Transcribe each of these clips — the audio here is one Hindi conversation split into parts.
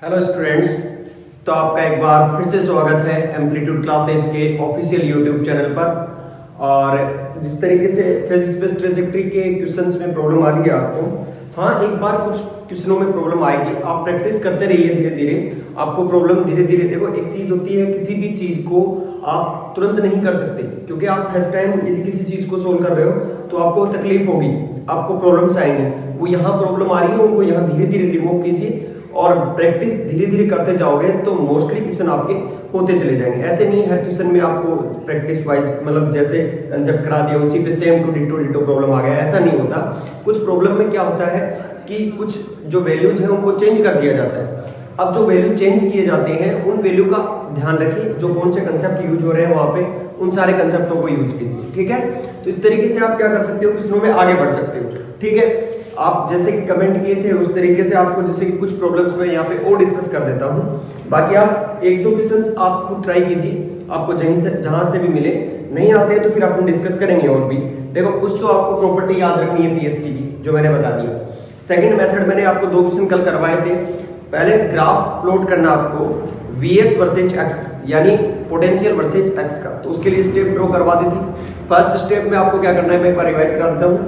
Hello students. तो आपका एक बार फिर से स्वागत है एम्पलीट्यूड क्लासेज के ऑफिशियल यूट्यूब चैनल पर। और जिस तरीके से फेज स्पेस ट्रेजेक्टरी के क्वेश्चंस में प्रॉब्लम आ रही है आपको, हाँ एक बार कुछ क्वेश्चनों में प्रॉब्लम आएगी, आप प्रैक्टिस करते रहिए, धीरे धीरे आपको प्रॉब्लम धीरे धीरे। देखो एक चीज होती है, किसी भी चीज को आप तुरंत नहीं कर सकते, क्योंकि आप फर्स्ट टाइम यदि किसी चीज को सोल्व कर रहे हो तो आपको तकलीफ होगी, आपको प्रॉब्लम्स आएंगे। वो यहाँ प्रॉब्लम आ रही है उनको यहाँ धीरे धीरे रिमूव कीजिए और प्रैक्टिस धीरे धीरे करते जाओगे तो मोस्टली क्वेश्चन आपके होते चले जाएंगे। ऐसे नहीं हर क्वेश्चन में आपको प्रैक्टिस वाइज मतलब जैसे कंसेप्ट करा दिया उसी पे सेम टू डिटो प्रॉब्लम आ गया, ऐसा नहीं होता। कुछ प्रॉब्लम में क्या होता है कि कुछ जो वैल्यूज हैं उनको चेंज कर दिया जाता है। अब जो वैल्यू चेंज किए जाते हैं उन वैल्यू का ध्यान रखिए, जो कौन से कंसेप्ट यूज हो रहे हैं वहां पे उन सारे कंसेप्टों को यूज कीजिए, ठीक है। तो इस तरीके से आप क्या कर सकते हो, क्वेश्चनों में आगे बढ़ सकते हो, ठीक है। आप जैसे कि कमेंट किए थे उस तरीके से आपको जैसे कि कुछ प्रॉब्लम्स में यहाँ पे और डिस्कस कर देता हूँ। बाकी आप एक दो क्वेश्चंस आप खुद ट्राई कीजिए, आपको जहां से भी मिले, नहीं आते हैं तो फिर अपन डिस्कस करेंगे। और भी देखो कुछ तो आपको प्रॉपर्टी याद रखनी है पीएसटी की, जो मैंने बता दिया। सेकंड मेथड मैंने आपको दो क्वेश्चन कल करवाए थे। पहले ग्राफ प्लॉट करना आपको वीएस वर्सेज एक्स, यानी पोटेंशियल वर्सेज एक्स का, तो उसके लिए स्टेप ड्रॉ करवा दी थी। फर्स्ट स्टेप में आपको क्या करना है मैं एक बार रिवाइज करा देता हूँ।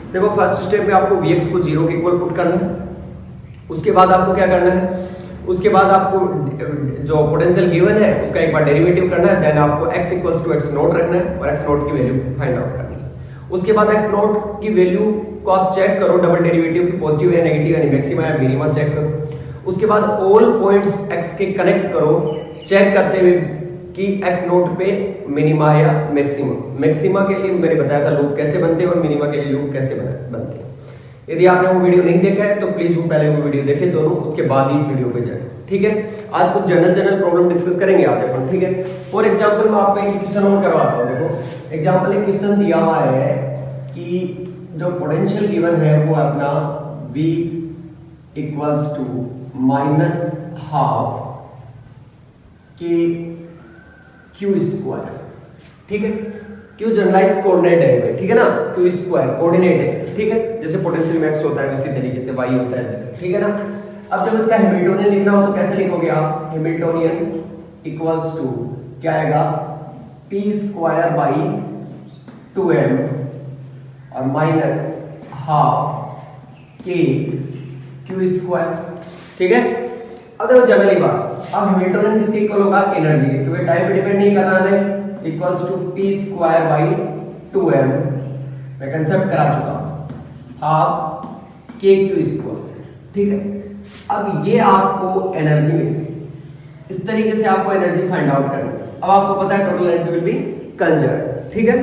देखो फर्स्ट स्टेप में आपको Vx को 0 के इक्वल पुट करना है। उसके बाद आपको क्या करना है, उसके बाद आपको जो पोटेंशियल गिवन है उसका एक बार डेरिवेटिव करना है। देन आपको x equals to x naught रखना है और x नोट की वैल्यू फाइंड आउट करनी है। उसके बाद x नोट की वैल्यू को आप चेक करो, डबल डेरिवेटिव की पॉजिटिव या नेगेटिव यानी मैक्सिमा या मिनिमा चेक करो। उसके बाद ऑल पॉइंट्स x के कनेक्ट करो, चेक करते हुए कि x नोट पे मिनिमा या मैक्सिमा। मैक्सिमा के लिए मैंने बताया था लूप कैसे बनते हैं और मिनिमा के लिए लूप कैसे बनते हैं। यदि आपने वो वीडियो नहीं देखा है तो प्लीज वो पहले वो वीडियो देखें दोनों, उसके बाद ही इस वीडियो पे जाएं, ठीक है। आज कुछ जनरल प्रॉब्लम डिस्कस करेंगे आज अपन, ठीक है। फॉर एग्जांपल मैं आपको एक क्वेश्चन और करवाता हूं। देखो एग्जांपल एक क्वेश्चन दिया हुआ है कि जो पोटेंशियल गिवन है वो अपना V इक्वल्स टू -12 के क्यू स्क्वायर, ठीक है। क्यू जनरलाइज कोऑर्डिनेट है, ठीक है ना, क्यू स्क्वायर कोऑर्डिनेट है, ठीक है। जैसे पोटेंशियल में x होता है उसी तरीके से y होता है, ठीक है ना। अब जब इसका हैमिल्टोनियन लिखना हो तो कैसे लिखोगे आप, हैमिल्टोनियन इक्वल्स टू क्या आएगा p स्क्वायर बाई 2m और -12 k क्यू स्क्वायर, ठीक है। अब देखो जनरली बात, अब हैमिल्टोनियन किसके इक्वल होगा, एनर्जी के, क्योंकि टाइम पे डिपेंड नहीं करना है। Equals to p square by 2m, मैं कंसेप्ट करा चुका हूं, हाफ k क्यू स्क्वायर, ठीक है। अब ये आपको एनर्जी मिली, इस तरीके से आपको एनर्जी फाइंड आउट करनी है। अब आपको पता है total energy will B conserved, ठीक है।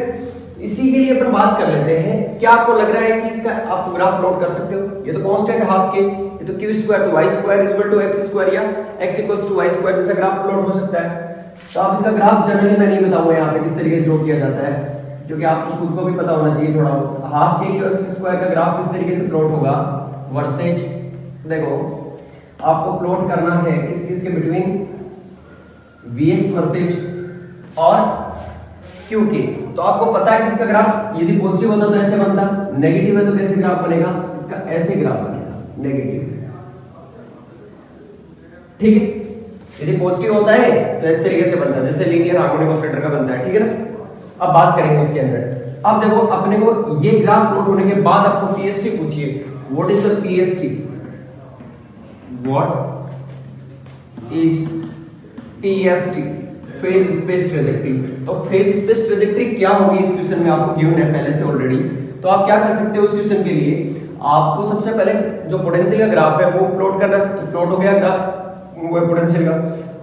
इसी के लिए अपन बात कर लेते हैं। क्या आपको लग रहा है कि इसका आप ग्राफ प्लॉट कर सकते हो? ये तो कांस्टेंट है हाफ के, ये तो क्यू स्क्वायर, तो Y square equal to X square या X equals to Y square जैसा ग्राफ प्लॉट हो सकता है। तो आप इसका ग्राफ जनरली मैं नहीं बताऊंगा यहाँ पे किस तरीके से ड्रॉ किया जाता है, क्योंकि आपको खुद को भी पता होना चाहिए थोड़ा बहुत। हाफ के क्यू एक्स स्क्वायर का ग्राफ किस तरीके से प्लॉट होगा वर्सेज, देखो आपको प्लॉट करना है किस किस के बिटवीन, Vx वर्सेज और Q के। तो आपको पता है कि इसका ग्राफ यदि पॉजिटिव होता तो ऐसे बनता, नेगेटिव है तो कैसे ग्राफ बनेगा, इसका ऐसे ग्राफ बनेगा, नेगेटिव, ठीक है। यदि पॉजिटिव होता है तो इस तरीके से बनता है जैसे लीनियर हार्मोनिक ऑसिलेटर का बनता है, ठीक है ना। अब बात करेंगे उसके अंदर। अब देखो अपने को ये ग्राफ प्लॉट होने के बाद आपको पीएसटी पूछिए, what is the PST, what is PST, phase space trajectory. तो फेज स्पेस ट्रेजेक्टरी क्या होगी इस क्वेश्चन में आपको गिवन है पहले से ऑलरेडी। तो आप क्या कर सकते हो उस क्वेश्चन के लिए, आपको सबसे पहले जो पोटेंशियल का ग्राफ है वो प्लॉट करना, तो प्लॉट हो गया ग्राफ वो पोटेंशियल का।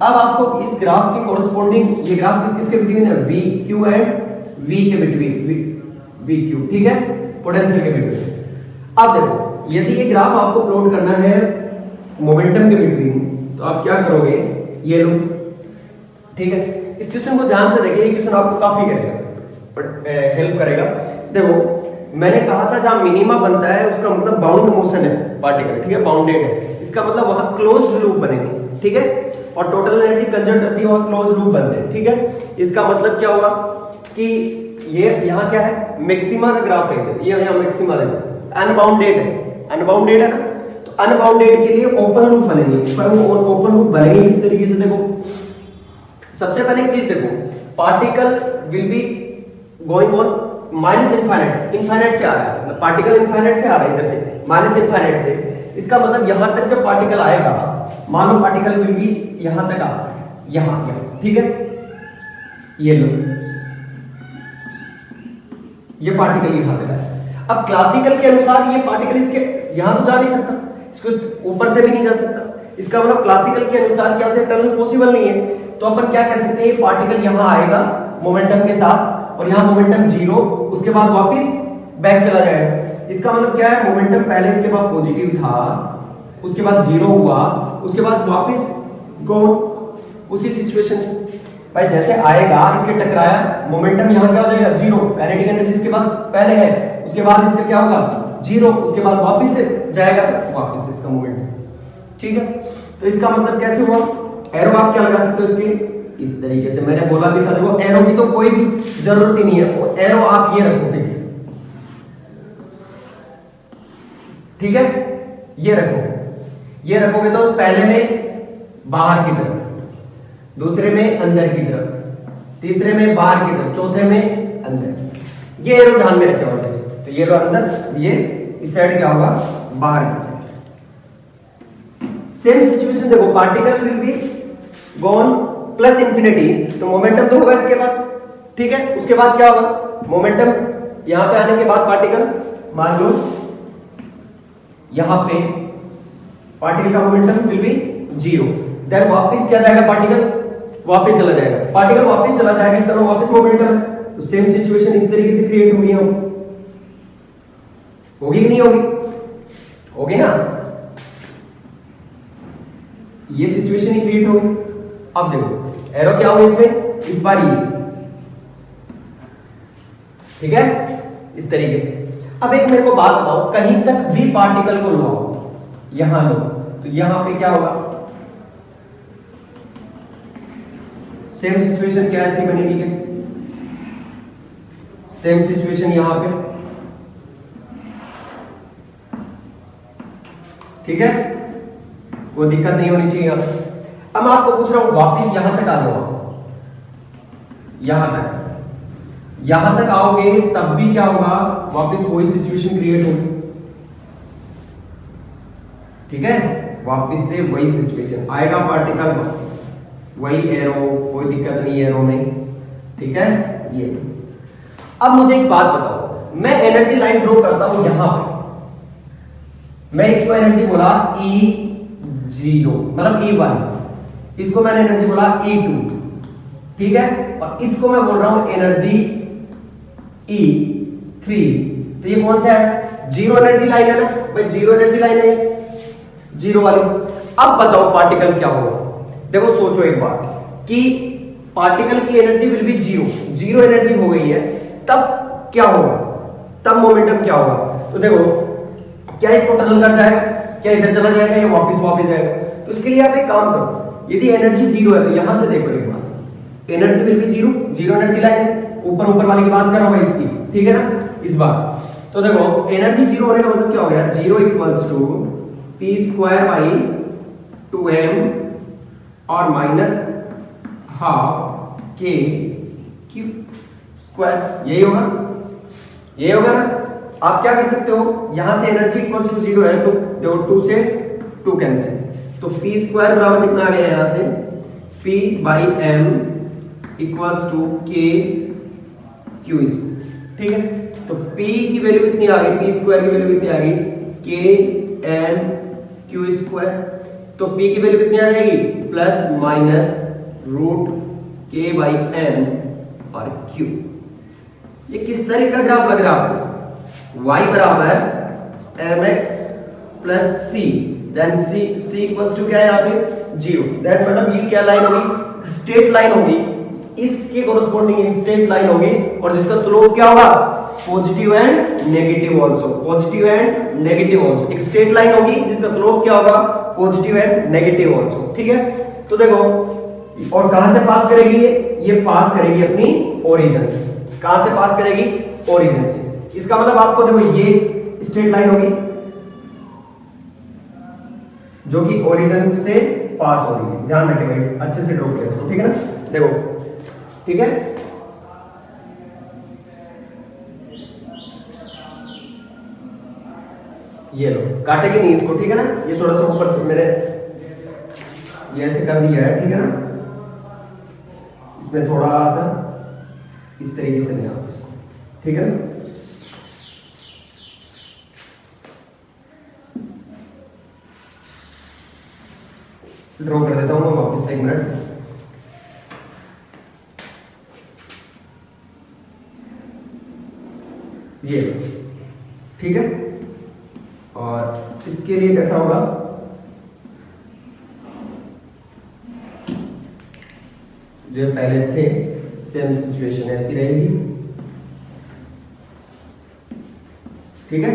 अब आपको इस ग्राफ के कोरिस्पोंडिंग, ये ग्राफ किस किस के बिटवीन है, वी क्यू एंड वी के बिटवीन, वी क्यू, ठीक है, पोटेंशियल के बिटवीन। अब देखो यदि ये ग्राफ आपको प्लॉट करना है मोमेंटम के बिटवीन, तो आप क्या करोगे, ये लो, ठीक है। इस क्वेश्चन को ध्यान से देखिए, ये क्वेश्चन आपको काफी करेगा, हेल्प करेगा। देखो मैंने कहा था जहां मिनिमा बनता है उसका मतलब बाउंड मोशन है पार्टिकल, ठीक है, बाउंडेड है, इसका मतलब वहां क्लोज्ड लूप बनेंगे, ठीक है। और टोटल एनर्जी कंजर्व रहती है वहां क्लोज्ड लूप बनते हैं, ठीक है। इसका मतलब क्या होगा कि ये यहां क्या है, मैक्सिमा का ग्राफ है, ये यहां मैक्सिमा है, अनबाउंडेड है, अनबाउंडेड है ना। तो अनबाउंडेड के लिए ओपन लूप बनेंगे, पर वो ओपन लूप बनेंगे किस तरीके से? देखो सबसे पहले एक चीज देखो, particle will be going on minus infinite, infinite से आ रहा है, पार्टिकल इनफाइनाइट से आ रहा है, इधर से माइनस इनफाइनाइट से। इसका मतलब यहां तक जब पार्टिकल आएगा, मान लो पार्टिकल विल बी यहां तक आता है, यहां, ठीक है, ये लो, ये पार्टिकल यहां तक आया। अब क्लासिकल के अनुसार ये पार्टिकल इसके यहां तो जा नहीं सकता, इसको ऊपर से भी नहीं जा सकता। इसका मतलब क्लासिकल के अनुसार क्या होता है, टनल पॉसिबल नहीं है। तो अपन क्या कह सकते हैं, ये पार्टिकल यहां आएगा मोमेंटम के साथ, और यहां मोमेंटम 0, उसके बाद वापस बैक चला जाएगा। इसका मतलब क्या है, मोमेंटम पहले इसके बाद पॉजिटिव था, उसके बाद 0 हुआ, उसके बाद वापस गॉन उसी सिचुएशन से। भाई जैसे आएगा, इसके टकराया, मोमेंटम यहां क्या हो जाएगा, 0, काइनेटिक एनर्जी इसके पास पहले है, उसके बाद इसका क्या होगा 0, उसके बाद वापस से जाएगा तो वापस इसका मोमेंटम, ठीक है। तो इसका मतलब कैसे हुआ, एरो आप क्या लगा सकते हो इसके, इस तरीके से। मैंने बोला भी था, देखो एरो की तो कोई भी जरूरत ही नहीं है, एरो आप ये रखो फिक्स, ठीक है, ये रखो, ये रखोगे तो पहले में बाहर की तरफ, दूसरे में अंदर की तरफ, तीसरे में बाहर की तरफ, चौथे में अंदर। ये एरो ध्यान में रखे होंगे, तो ये एरो अंदर, ये इस साइड क्या होगा, बाहर की साइड। सेम सिचुएशन देखो, particle will be gone plus infinity, तो मोमेंटम तो होगा इसके पास, ठीक है। उसके बाद क्या होगा, मोमेंटम यहां पे आने के बाद पार्टिकल, मान लो यहां पे पार्टिकल का मोमेंटम विल बी 0, देन वापस क्या जाएगा, पार्टिकल वापस चला जाएगा, पार्टिकल वापस चला जाएगा, इस तरह वापस मोमेंटम। तो सेम सिचुएशन इस तरीके से क्रिएट होगी, होगी कि नहीं होगी, होगी ना, ये सिचुएशन ही क्रिएट होगी। अब देखो एरो क्या होगा इसमें, इस बार ये, ठीक है, इस तरीके से। अब एक मेरे को बात बताओ, कहीं तक भी पार्टिकल को लो, यहां लो, तो यहां पे क्या होगा, सेम सिचुएशन क्या ऐसी बनेगी क्या, सेम सिचुएशन यहां पे, ठीक है, कोई दिक्कत नहीं होनी चाहिए यहां। अब मैं आपको पूछ रहा हूं, वापस यहां तक आ जाओ, यहां तक आओगे तब भी क्या होगा, वापस वही सिचुएशन क्रिएट होगी, ठीक है, वापस से वही सिचुएशन आएगा, पार्टिकल वापस वही एरो, कोई दिक्कत नहीं एरो में, ठीक है। ये अब मुझे एक बात बताओ, मैं एनर्जी लाइन ड्रॉ करता हूं यहां पे, मैं इसको एनर्जी बोला E0, मतलब E1, इसको मैंने एनर्जी बोला E2, ठीक है, और इसको मैं बोल रहा हूं एनर्जी E3। तो ये कौन सा है, 0 एनर्जी लाइन है ना भाई, 0 एनर्जी लाइन है, 0 वाली। अब बताओ पार्टिकल क्या होगा, देखो सोचो एक बार कि पार्टिकल की एनर्जी विल बी 0 एनर्जी हो गई है, तब क्या होगा, तब मोमेंटम क्या होगा। तो देखो क्या इसको टनल कर जाएगा, क्या इधर चला जाएगा या वापस जाएगा। तो इसके लिए आप एक काम करो, यदि एनर्जी 0 है तो यहां से देखो एक बार, energy will be 0 energy line है, ऊपर वाली की बात कर रहा हूं इसकी, ठीक है ना, इस बार। तो देखो एनर्जी 0 होने का मतलब क्या हो गया, 0 इक्वल्स टू p²/2m और minus half k Q square, यही होगा ना। आप क्या कर सकते हो, यहां से एनर्जी इक्वल्स टू 0 है, तो देखो 2 से 2 कैंसिल, तो p² बराबर कितना आ गया यहां से, p/m equals to k Q, ठीक है। तो p की वैल्यू कितनी आ गई, p² की वैल्यू कितनी आ गई, km q²। तो p की वैल्यू कितनी आ जाएगी, प्लस माइनस रूट k/m और q। ये किस तरह का ग्राफ लग रहा है आपको, y बराबर mx plus c, then c equals to क्या है यहाँ पे 0, दैट मतलब ये क्या लाइन होगी, स्ट्रेट लाइन होगी, इसके कोरस्पॉन्डिंग स्ट्रेट लाइन होगी, और जिसका स्लोप क्या होगा, positive and negative also, positive and negative also. एक स्ट्रेट लाइन होगी जिसका स्लोप क्या होगा, पॉजिटिव एंड नेगेटिव आल्सो, ठीक है। तो देखो, और कहां से पास करेगी ये पास करेगी अपनी ओरिजिन से, कहां से पास करेगी, ओरिजिन से। इसका मतलब आपको देखो ये स्ट्रेट लाइन होगी, जो कि ओरिजिन से पास हो रही है। ध्यान रखें भाई, अच्छे से ड्रॉ करें इसको, ठीक है ना। देखो, ठीक है, ये लो, काटेगी नहीं इसको, ठीक है ना। ये थोड़ा सा ऊपर से मैंने ये ऐसे कर दिया है, ठीक है ना। इसमें थोड़ा सा इस तरीके से ले आओ इसको, ठीक है ना। ड्रॉ कर देता हूं मैं वापस से, एक मिनट। ये ठीक है, और इसके लिए कैसा होगा, जो पहले थे सेम सिचुएशन ऐसी रहेगी, ठीक है।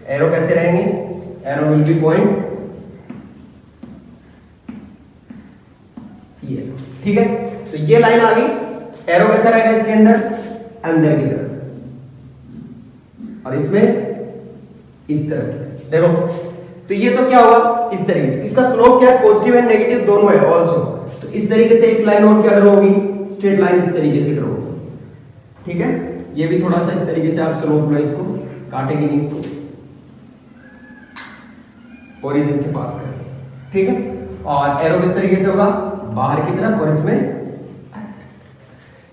एरो कैसे रहेंगे, एरो विल बी पॉइंट, ये, ठीक है। तो ये लाइन आ गई, एरो कैसा रहेगा इसके अंदर, अंदर की तरफ, और इसमें इस तरफ। देखो, तो ये तो क्या हुआ, इस तरीके, इसका स्लोप क्या है, पॉजिटिव एंड नेगेटिव दोनों है ऑल्सो। तो इस तरीके से एक लाइन और क्या ड्रॉ होगी, स्ट्रेट लाइन इस तरीके से ड्रॉ होगी, ठीक है। ये भी थोड़ा सा इस तरीके से आप स्लोप लाइन को काटेंगे नहीं, इसको ओरिजिन से पास करेंगे, ठीक है। और एरो किस तरीके से होगा, बाहर की तरफ, और इसमें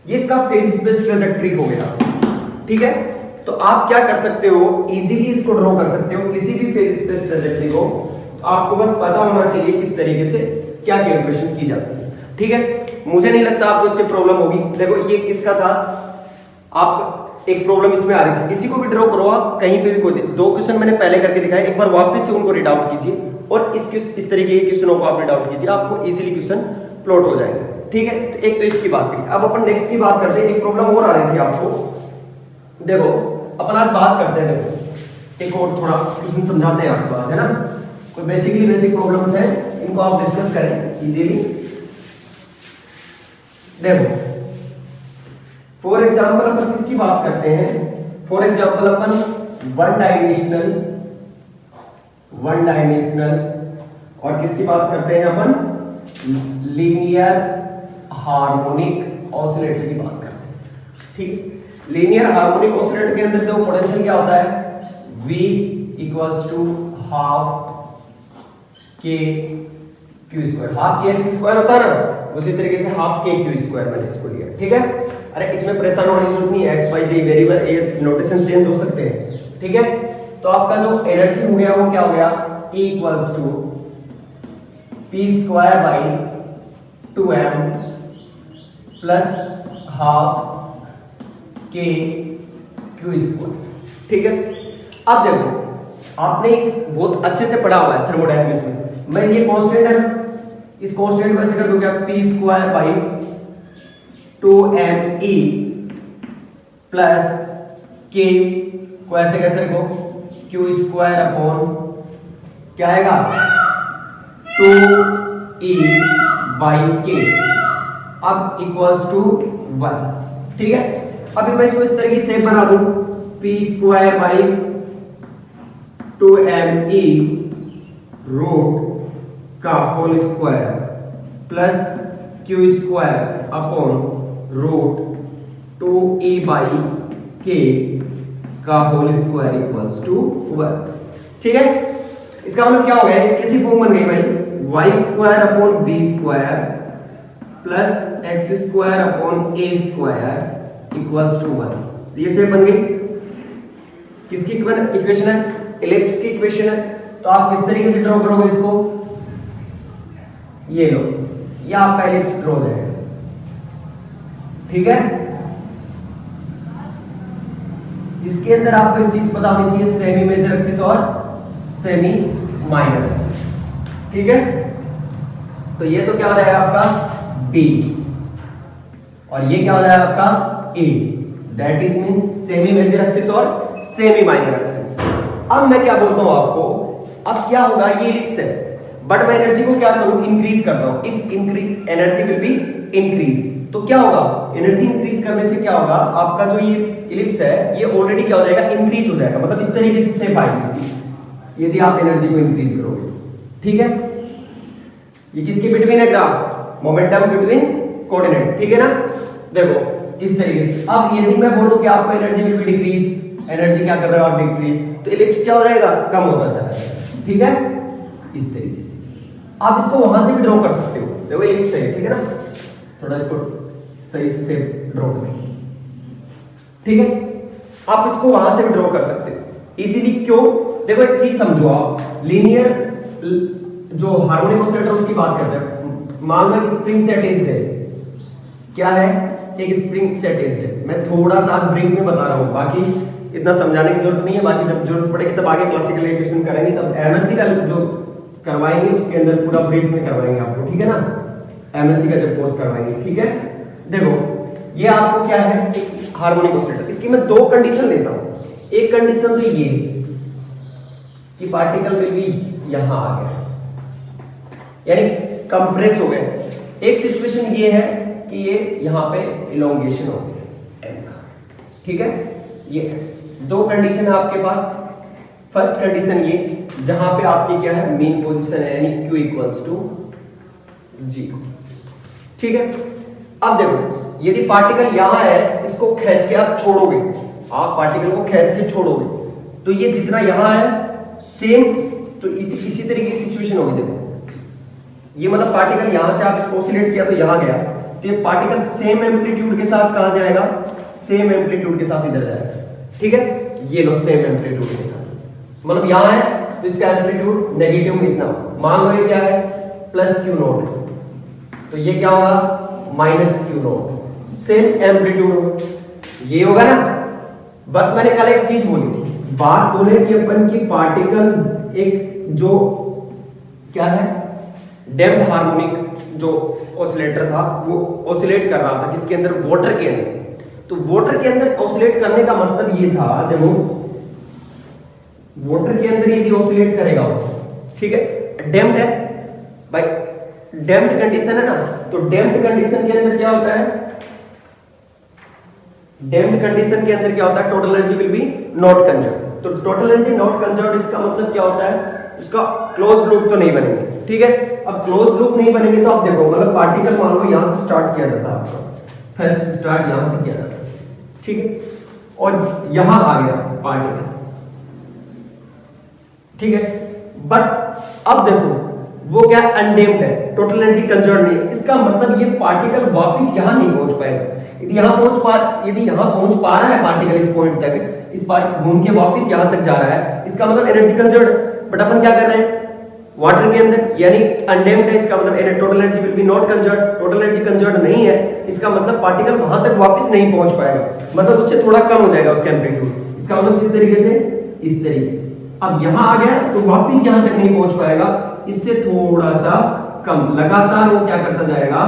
ये इसका फेज स्पेस ट्रैजेक्टरी हो गया, ठीक है। तो आप क्या कर सकते हो, इजीली इसको ड्रॉ कर सकते हो किसी भी फेज स्पेस ट्रैजेक्टरी को। तो आपको बस पता होना चाहिए किस तरीके से क्या कैलकुलेशन की जाती है, ठीक है। मुझे नहीं लगता आपको इसकी प्रॉब्लम होगी। देखो, ये किसका था, आप एक प्रॉब्लम इसमें आ रही थी, किसी को भी ड्रॉ करो आप, कहीं पे भी कोई दो क्वेश्चन मैंने पहले करके दिखाए, एक बार वापस से उनको रीड आउट कीजिए, और इस तरीके के क्वेश्चनों को आप रीड आउट कीजिए, आपको इजीली क्वेश्चन प्लॉट हो जाएंगे, ठीक है। तो एक तो इसकी बात करी, अब अपन नेक्स्ट की बात करते हैं। एक प्रॉब्लम और आ रही थी आपको, देखो अपन आज बात करते हैं, देखो एक और थोड़ा क्वेश्चन समझाते हैं आपको, है ना। कोई बेसिक प्रॉब्लम्स हैं, इनको आप डिस्कस करें इजीली। देखो, फॉर एग्जांपल अपन किसकी बात करते हैं, for example upon one dimensional और किसकी बात करते हैं अपन, लीनियर हार्मोनिक ऑसिलेटर की बात करते हैं, ठीक। लीनियर हार्मोनिक ऑसिलेटर के अंदर जो पोटेंशियल क्या होता है, V इक्वल्स टू हाफ के क्यू स्क्वायर, हाफ के एक्स स्क्वायर होता है ना, उसी तरीके से हाफ के क्यू स्क्वायर मैंने इसको लिया, ठीक है। अरे इसमें परेशान होने की जरूरत नहीं है, एक्स वाई जेड वेरिएबल, ये नोटेशन चेंज हो सकते हैं, ठीक है। तो आपका जो एनर्जी हो गया वो क्या हो गया, E equals to p square by 2m plus half के क्यू स्क्वायर, ठीक है। अब देखो, आपने बहुत अच्छे से पढ़ा हुआ है थर्मोडायनेमिक्स में, मैं ये कांस्टेंट है ना, इस कांस्टेंट को ऐसे कर दूं क्या, P square by 2me plus के को ऐसे कैसे रखो, क्यू स्क्वायर अपॉन क्या आएगा, 2e बाई के, अब इक्वल्स टू 1, ठीक है। अभी मैं इसको इस तरीके से बना दूं, P square by 2me root का whole square plus Q square upon root 2e by K का होल स्क्वायर इक्वल्स टू 1, ठीक है। इसका मतलब क्या हो गया, कैसी फॉर्म बन गई भाई, y square upon b square plus x square upon a square equals to 1। ये शेप बन गई, किसकी इक्वेशन है, एलिप्स की इक्वेशन है। तो आप किस तरीके से ड्रॉ करोगे इसको, ये लो, ये आपका एलिप्स ड्रॉ हो जाएगा, ठीक है। इसके अंदर आपको एक चीज पता होनी चाहिए, सेमी मेजर एक्सिस और सेमी माइनर एक्सिस, ठीक है। तो ये तो क्या हो जाएगा आपका B, और ये क्या हो जाएगा आपका A, that is means semi major axis और सेमी माइनर एक्सिस। अब मैं क्या बोलता हूं आपको, अब क्या होगा, ये एलिप्स है, बट मैं एनर्जी को क्या करूं, इंक्रीज करता हूं। If increase energy will be increase, तो क्या होगा, एनर्जी इंक्रीज करने से क्या होगा, आपका जो ये एलिप्स है ये ऑलरेडी क्या हो जाएगा, इंक्रीज हो जाएगा, मतलब इस तरीके से शेप आएगी इसकी, यदि आप एनर्जी को इंक्रीज करोगे, ठीक है। ये किसके बिटवीन है ग्राफ? मोमेंटम बिटवीन कोऑर्डिनेट, ठीक है ना। देखो इस तरीके से। अब यदि मैं बोलूं कि आपको energy will be decrease, energy क्या कर रहा है आप? डिक्रीज, तो इलिप्स क्या हो जाएगा? कम होता चला जाएगा, ठीक है। इस तरीके से आप इसको वहां से भी ड्रॉ कर सकते हो। देखो इलिप्स है, ठीक है ना, थोड़ा इसको सही से ड्रॉ करें, ठीक है। आप इसको वहां से भी ड्रॉ कर सकते हो इजीली। क्यों? देखो एक चीज समझो, आप लीनियर जो हार्मोनिक ऑसिलेटर उसकी बात करते हैं। मान लो एक स्प्रिंग से अटैच्ड है, क्या है? एक स्प्रिंग से अटैच्ड है। मैं थोड़ा सा ब्रीफ में बता रहा हूं, बाकी इतना समझाने की जरूरत नहीं है। बाकी जब जरूरत पड़ेगी तब आगे क्लासिकल एजुकेशन करेंगे, तब एमएससी का जो करवाएंगे उसके अंदर पूरा ब्रीफ में करवाएंगे आपको, ठीक है ना। एमएससी का जब कोर्स करवाएंगे, ठीक है। देखो ये आपको क्या है? एक हार्मोनिक ऑसिलेटर। इसकी मैं दो कंडीशन लेता हूं। एक कंडीशन तो ये कि पार्टिकल विल बी यहां आ गया, यानी कंप्रेस हो गए। एक सिचुएशन ये है कि ये यहां पे इलोंगेशन हो गया एम का, ठीक है। ये दो कंडीशन है आपके पास। फर्स्ट कंडीशन ये जहां पे आपकी क्या है? मीन पोजीशन है, यानी Q इक्वल्स टू 0, ठीक है। अब देखो यदि पार्टिकल यहां है, इसको खींच के आप छोड़ोगे, आप पार्टिकल को खींच के छोड़ोगे तो ये जितना यहां है सेम, तो इसी तरीके की सिचुएशन होगी। देखो ये मतलब पार्टिकल यहां से आप इसको ऑसिलेट किया तो यहां गया, तो ये पार्टिकल सेम एम्पलीट्यूड के साथ कहां जाएगा? सेम एम्पलीट्यूड के साथ इधर जाएगा, ठीक है। ये लो सेम एम्पलीट्यूड के साथ, मतलब यहां है तो इसका एम्पलीट्यूड नेगेटिव में इतना, मान लो ये क्या है? प्लस Q नॉट, तो ये क्या होगा? Minus Q not. Same amplitude होगा, ये होगा ना। बट मैंने कल एक चीज बोली थी, बात बोले कि अपन की पार्टिकल एक जो क्या है? डैम्प्ड हार्मोनिक जो ऑसिलेटर था वो ऑसिलेट कर रहा था किसके अंदर? वाटर के अंदर। तो वाटर के अंदर ऑसिलेट करने का मतलब ये था, देखो वाटर के अंदर यदि ऑसिलेट करेगा, ठीक है, डैम्प्ड है भाई, डैम्प्ड कंडीशन है ना। तो डैम्प्ड कंडीशन के अंदर क्या होता है? डैम्प्ड कंडीशन के अंदर क्या होता है? Total energy will B not conserved. तो टोटल एनर्जी नॉट कंजर्व्ड इसका मतलब क्या होता है? उसका क्लोज लूप तो नहीं बनेंगे, ठीक है। अब क्लोज लूप नहीं बनेंगे तो आप देखो, मतलब पार्टिकल मान लो यहां से स्टार्ट किया जाता है आपका, फर्स्ट स्टार्ट यहां से किया जाता है, ठीक है, और यहां आ गया पार्टिकल, ठीक है। बट अब देखो वो क्या? अनडेम्प्ड है, टोटल एनर्जी कंजर्व्ड नहीं है। इसका मतलब ये पार्टिकल वापस यहां नहीं पहुंच पाएगा। यदि यहां पहुंच पा रहा है पार्टिकल इस पॉइंट तक, इस पार्ट घूम के वापस यहां तक जा रहा है, इसका मतलब एनर्जी कंजर्व्ड। बट अपन क्या कर रहे हैं? वाटर के अंदर, यानी अनडेम्प्ड है, इसका मतलब total energy will B not conserved. Total energy conserved नहीं है, इसका मतलब पार्टिकल वहां तक वापस नहीं पहुंच पाएगा, मतलब उससे थोड़ा कम हो जाएगा उसका एम्पलीट्यूड। इसका मतलब किस तरीके से? इस तरीके से। अब यहां आ गया तो वापस यहां तक नहीं पहुंच पाएगा, इससे थोड़ा सा कम, लगातार वो क्या करता जाएगा?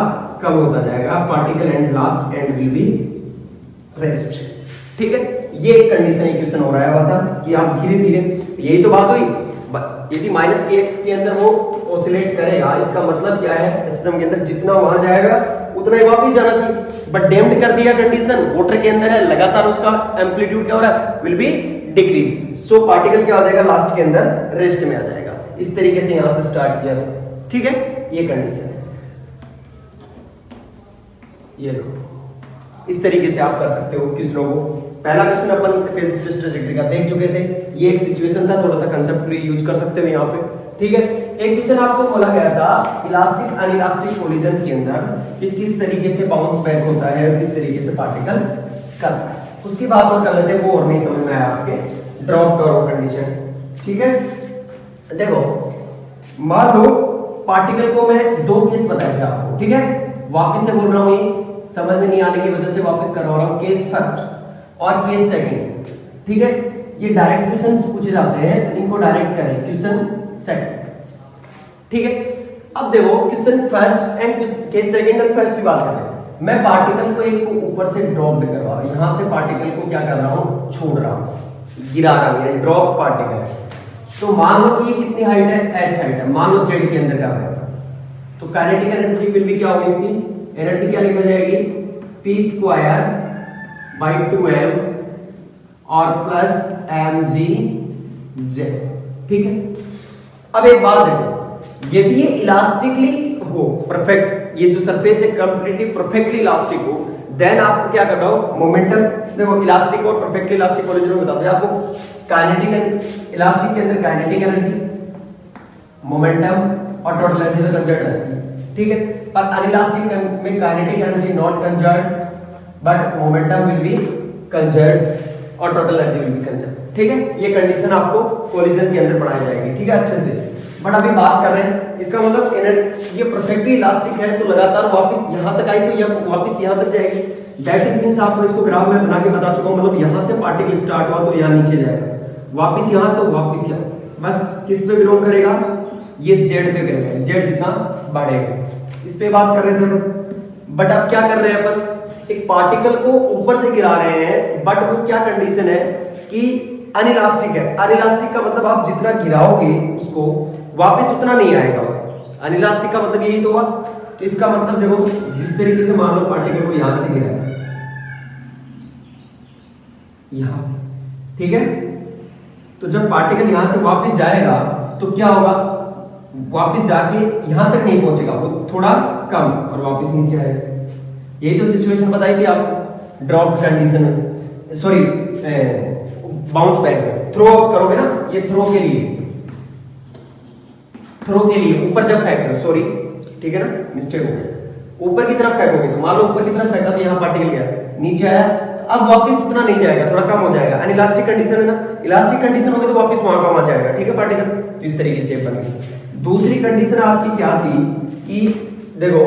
कम होता जाएगा। Particle and last and will be rest, ठीक है। ये एक कंडीशन इक्वेशन हो रहा है वाला कि आप धीरे धीरे, यही तो बात हुई। यदि माइनस kx के अंदर वो ऑसिलेट करेगा, इसका मतलब क्या है? सिस्टम के अंदर जितना वहां जाएगा उतना ही वापस जाना चाहिए। बट डैम्प्ड कर दिया कंडीशन, वाटर के अंदर है, लगातार उसका एम्पलीट्यूड क्या हो रहा है? Will be decrease. So particle क्या हो जाएगा? लास्ट के अंदर रेस्ट में आ जाएगा। इस तरीके से यहां से स्टार्ट किया, ठीक है, ये कंडीशन है। ये लो, इस तरीके से आप कर सकते हो क्वेश्चनों को। पहला क्वेश्चन अपन फेज स्पेस ट्रैजेक्टरी का देख चुके थे, ये एक सिचुएशन था, थोड़ा सा कंसेप्ट यूज कर सकते हो यहाँ पे, ठीक है। एक क्वेश्चन आपको बोला गया था इलास्टिक अनइलास्टिक कोलिजन के अंदर कि किस तरीके से बाउंस बैक होता है और किस तरीके से पार्टिकल करता है। उसकी बात और कर लेते हैं, वो और नहीं समझ में आया आपके, ड्रॉप टॉरो कंडीशन, ठीक है। देखो मान लो पार्टिकल को मैं दो केस बताए थे आपको, ठीक है, वापस से बोल रहा हूं, ये समझ में नहीं आने की वजह से वापस करवा रहा हूं। केस फर्स्ट और केस सेकंड, ठीक है, ये डायरेक्ट क्वेश्चंस पूछे जाते हैं, इनको डायरेक्ट करें। क्वेश्चन सेकंड, ठीक है। अब देखो question first and case second and first की बात करते हैं। मैं पार्टिकल को एक को ऊपर से ड्रॉप कर रहा हूं, यहां से पार्टिकल को क्या कर रहा हूं? छोड़ रहा हूं, गिरा रहा हूं, यानी ड्रॉप पार्टिकल। तो मान लो कि ये कितनी हाइट है? h हाइट है, मान लो z के अंदर कर रहा है, तो काइनेटिक एनर्जी विल बी क्या होगी? इसकी एनर्जी क्या लिखी जाएगी? p² by 2m और प्लस mgz, ठीक है। अब एक बात देखो, यदि ये इलास्टिकली हो, परफेक्ट, ये जो सरफेस है कंप्लीटली परफेक्टली इलास्टिक हो, देन आपको क्या करना हो, मोमेंटम, देखो इलास्टिक और परफेक्टली इलास्टिक ओरिजिन में बताते हैं आपको काइनेटिक, इलास्टिक के अंदर काइनेटिक एनर्जी, मोमेंटम और टोटल एनर्जी तो कंजर्व रहती है, ठीक है। पर अनइलास्टिक में kinetic energy not conserve but momentum will be conserve और total energy will be conserve, ठीक है। ये कंडीशन आपको कोलिजन के अंदर पढ़ाई जाएगी, ठीक है, अच्छे से। बट अभी बात कर रहे हैं, इसका मतलब ये परफेक्टली इलास्टिक है तो लगातार वापस यहां तक आई तो ये वापस यहां तक जाएगी। दैट इज मींस आपको इसको ग्राफ में बना के बता चुका हूं, मतलब यहां से पार्टिकल स्टार्ट हुआ तो यहां नीचे जाएगा, वापस यहां तो वापस यहां, बस किस पे बिलोंग करेगा, ये जेड पे करेगा, जेड जितना बढ़ेगा, इस पे बात कर रहे थे। बट अब क्या कर रहे हैं अपन, एक पार्टिकल को ऊपर से गिरा रहे हैं, बट वो क्या कंडीशन है कि अनइलास्टिक है। अनइलास्टिक का मतलब आप जितना गिराओगे उसको वापस उतना नहीं आएगा, अनइलास्टिक का मतलब यही तो हुआ। तो इसका मतलब देखो, जिस तरीके से मान लो पार्टिकल को यहां से गिराया यहां, ठीक है, तो जब पार्टिकल यहां से वापस जाएगा तो क्या होगा, वापस जाके यहां तक नहीं पहुंचेगा, वो थोड़ा कम और वापस नीचे आएगा। यही तो सिचुएशन बताई थी आपको ड्रॉप कंडीशन में, सॉरी बाउंस बैक में। थ्रो करोगे ना, ये थ्रो के लिए ऊपर जब फेंक रहे हो, सॉरी, ठीक है ना, मिस्टेक हो गया, ऊपर की तरफ फेंकोगे तो मान लो ऊपर की तरफ फेंका तो यहाँ पार्टिकल गया, नीचे आया, अब वापस उतना नहीं जाएगा, थोड़ा कम हो जाएगा। अनइलास्टिक कंडीशन है ना, इलास्टिक कंडीशन होगी तो वापस वहां का वहां जाएगा, ठीक है पार्टिकल। तो इस तरीके से बनेगी। दूसरी कंडीशन आपकी क्या थी कि देखो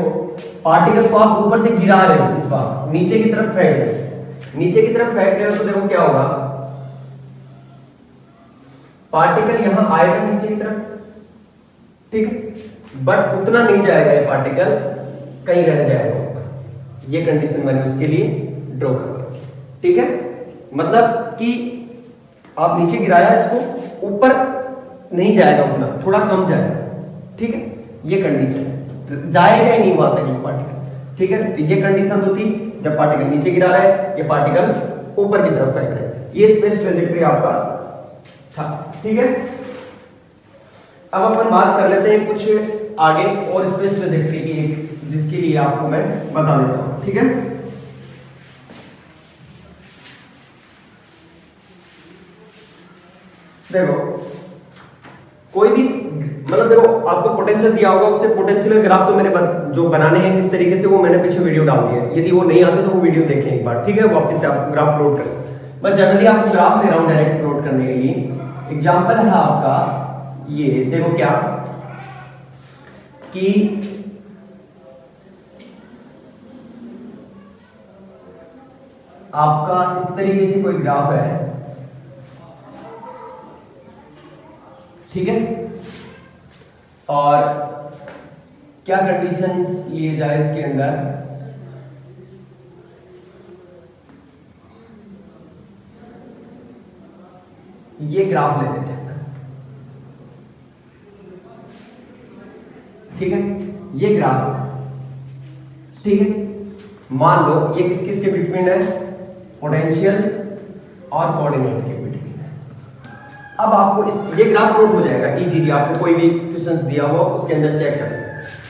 पार्टिकल को आप ऊपर से गिरा रहे हो, इस बार नीचे की तरफ फेंक रहे हो, नीचे की तरफ फेंक रहे हो तो देखो क्या होगा, पार्टिकल यहां आएगा नीचे की तरफ, ठीक है, बट उतना नहीं जाएगा, ये पार्टिकल कहीं रह जाएगा ऊपर। ये कंडीशन मैंने उसके लिए ड्रॉ कर, ठीक है, मतलब कि आप नीचे गिराया इसको, ऊपर नहीं जाएगा उतना, थोड़ा कम जाएगा, ठीक है, ये कंडीशन है, जाएगा ही नहीं वहां तक ये पार्टिकल, ठीक है। तो ये कंडीशन तो थी जब पार्टिकल नीचे गिरा रहा है, ये पार्टिकल ऊपर की तरफ फेंक रहा है, ये स्पेस ट्रेजेक्टरी आपका था, ठीक है। अब अपन बात कर लेते हैं कुछ आगे और स्पेस ट्रेजेक्टरी की, जिसके लिए आपको मैं बता देता हूं, ठीक है। देखो कोई भी, मतलब देखो आपको पोटेंशियल दिया होगा, उससे पोटेंशियल ग्राफ तो मेरे जो बनाने हैं किस तरीके से, वो मैंने पीछे वीडियो डाल दिया है, यदि वो नहीं आते तो वो वीडियो देखें एक बार, ठीक है, वापस से आप ग्राफ प्लॉट करें। मैं जनरली आपको ग्राफ दे रहा हूं डायरेक्ट प्लॉट करने के लिए। एग्जांपल है आपका ये, देखो क्या कि आपका इस तरीके से कोई ग्राफ है, ठीक है, और क्या कंडीशंस लिए जाए इसके अंदर, ये ग्राफ ले लेते हैं, ठीक है, ये ग्राफ, ठीक है, मान लो ये किस किस के बिटवीन है, पोटेंशियल और कोऑर्डिनेट के बिटवीन है। अब आपको ये ग्राफ प्लॉट हो जाएगा इजीली, आपको कोई भी क्वेश्चंस दिया हुआ उसके अंदर चेक करना है।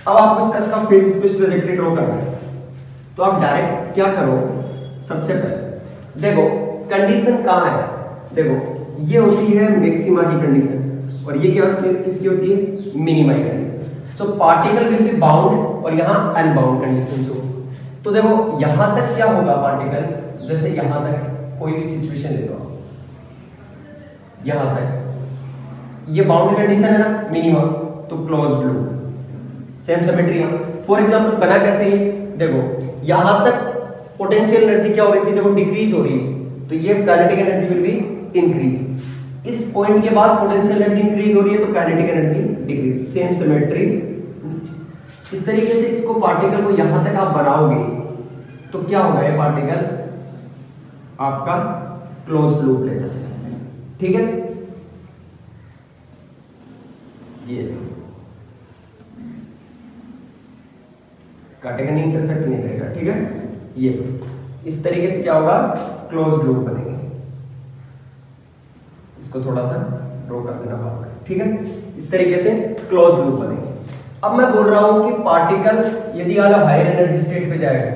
अब आपको इसका फेज स्पेस ट्रैजेक्टरी ड्रॉ करना है, तो आप डायरेक्ट क्या करो, सबसे पहले देखो कंडीशन कहां है, देखो ये होती है मैक्सिमा की कंडीशन और ये क्या किसकी होती है, मिनिमा की condition. So particle will be bound और यहां अनबाउंड कंडीशंस हो। तो देखो यहां तक क्या होगा पार्टिकल, जैसे यहां तक कोई भी सिचुएशन ले लो, यहां तक ये बाउंड कंडीशन है ना, मिनिमम, तो क्लोज्ड लूप, सेम सिमेट्री है। फॉर एग्जांपल बना कैसे, देखो यहां तक पोटेंशियल एनर्जी क्या हो रही थी, देखो डिक्रीज हो रही है, तो ये kinetic energy will be increase. इस पॉइंट के बाद पोटेंशियल एनर्जी इंक्रीज हो रही है तो kinetic energy decrease, same symmetry. इस तरीके से इसको पार्टिकल को यहां तक आप बनाओगे तो क्या होगा, ये पार्टिकल आपका क्लोज्ड लूप लेता चलेगा, ठीक है। ये काटेगा नहीं, इंटरसेक्ट नहीं करेगा, ठीक है। ये इस तरीके से क्या होगा, क्लोज्ड लूप बनेंगे। इसको थोड़ा सा ड्रॉ कर देना बाहर, ठीक है, इस तरीके से क्लोज्ड लूप बनेंगे। अब मैं बोल रहा हूं कि पार्टिकल यदि हायर एनर्जी स्टेट पे जाएगा,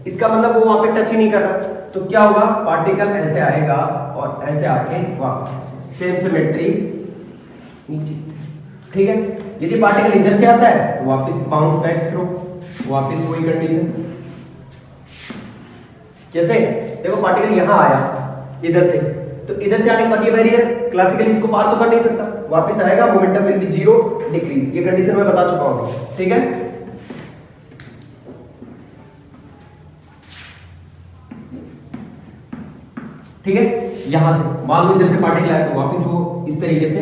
इसका मतलब वो वहां पे टच ही नहीं कर रहा, तो क्या होगा, पार्टिकल ऐसे आएगा और ऐसे आके वापस सेम सिमेट्री नीचे, ठीक है। यदि पार्टिकल इधर से आता है तो वापस बाउंस बैक थ्रू, वापस वही कंडीशन। जैसे देखो पार्टिकल यहां आया इधर से, तो इधर से आने के बाद ये बैरियर क्लासिकली इसको पार तो कर नहीं सकता, वापस आएगा, मोमेंटम विल बी 0 डिक्रीज, ये कंडीशन मैं बता चुका हूं, ठीक है। ठीक है, यहां से मान लो इधर से पार्टिकल आया तो वापस वो इस तरीके से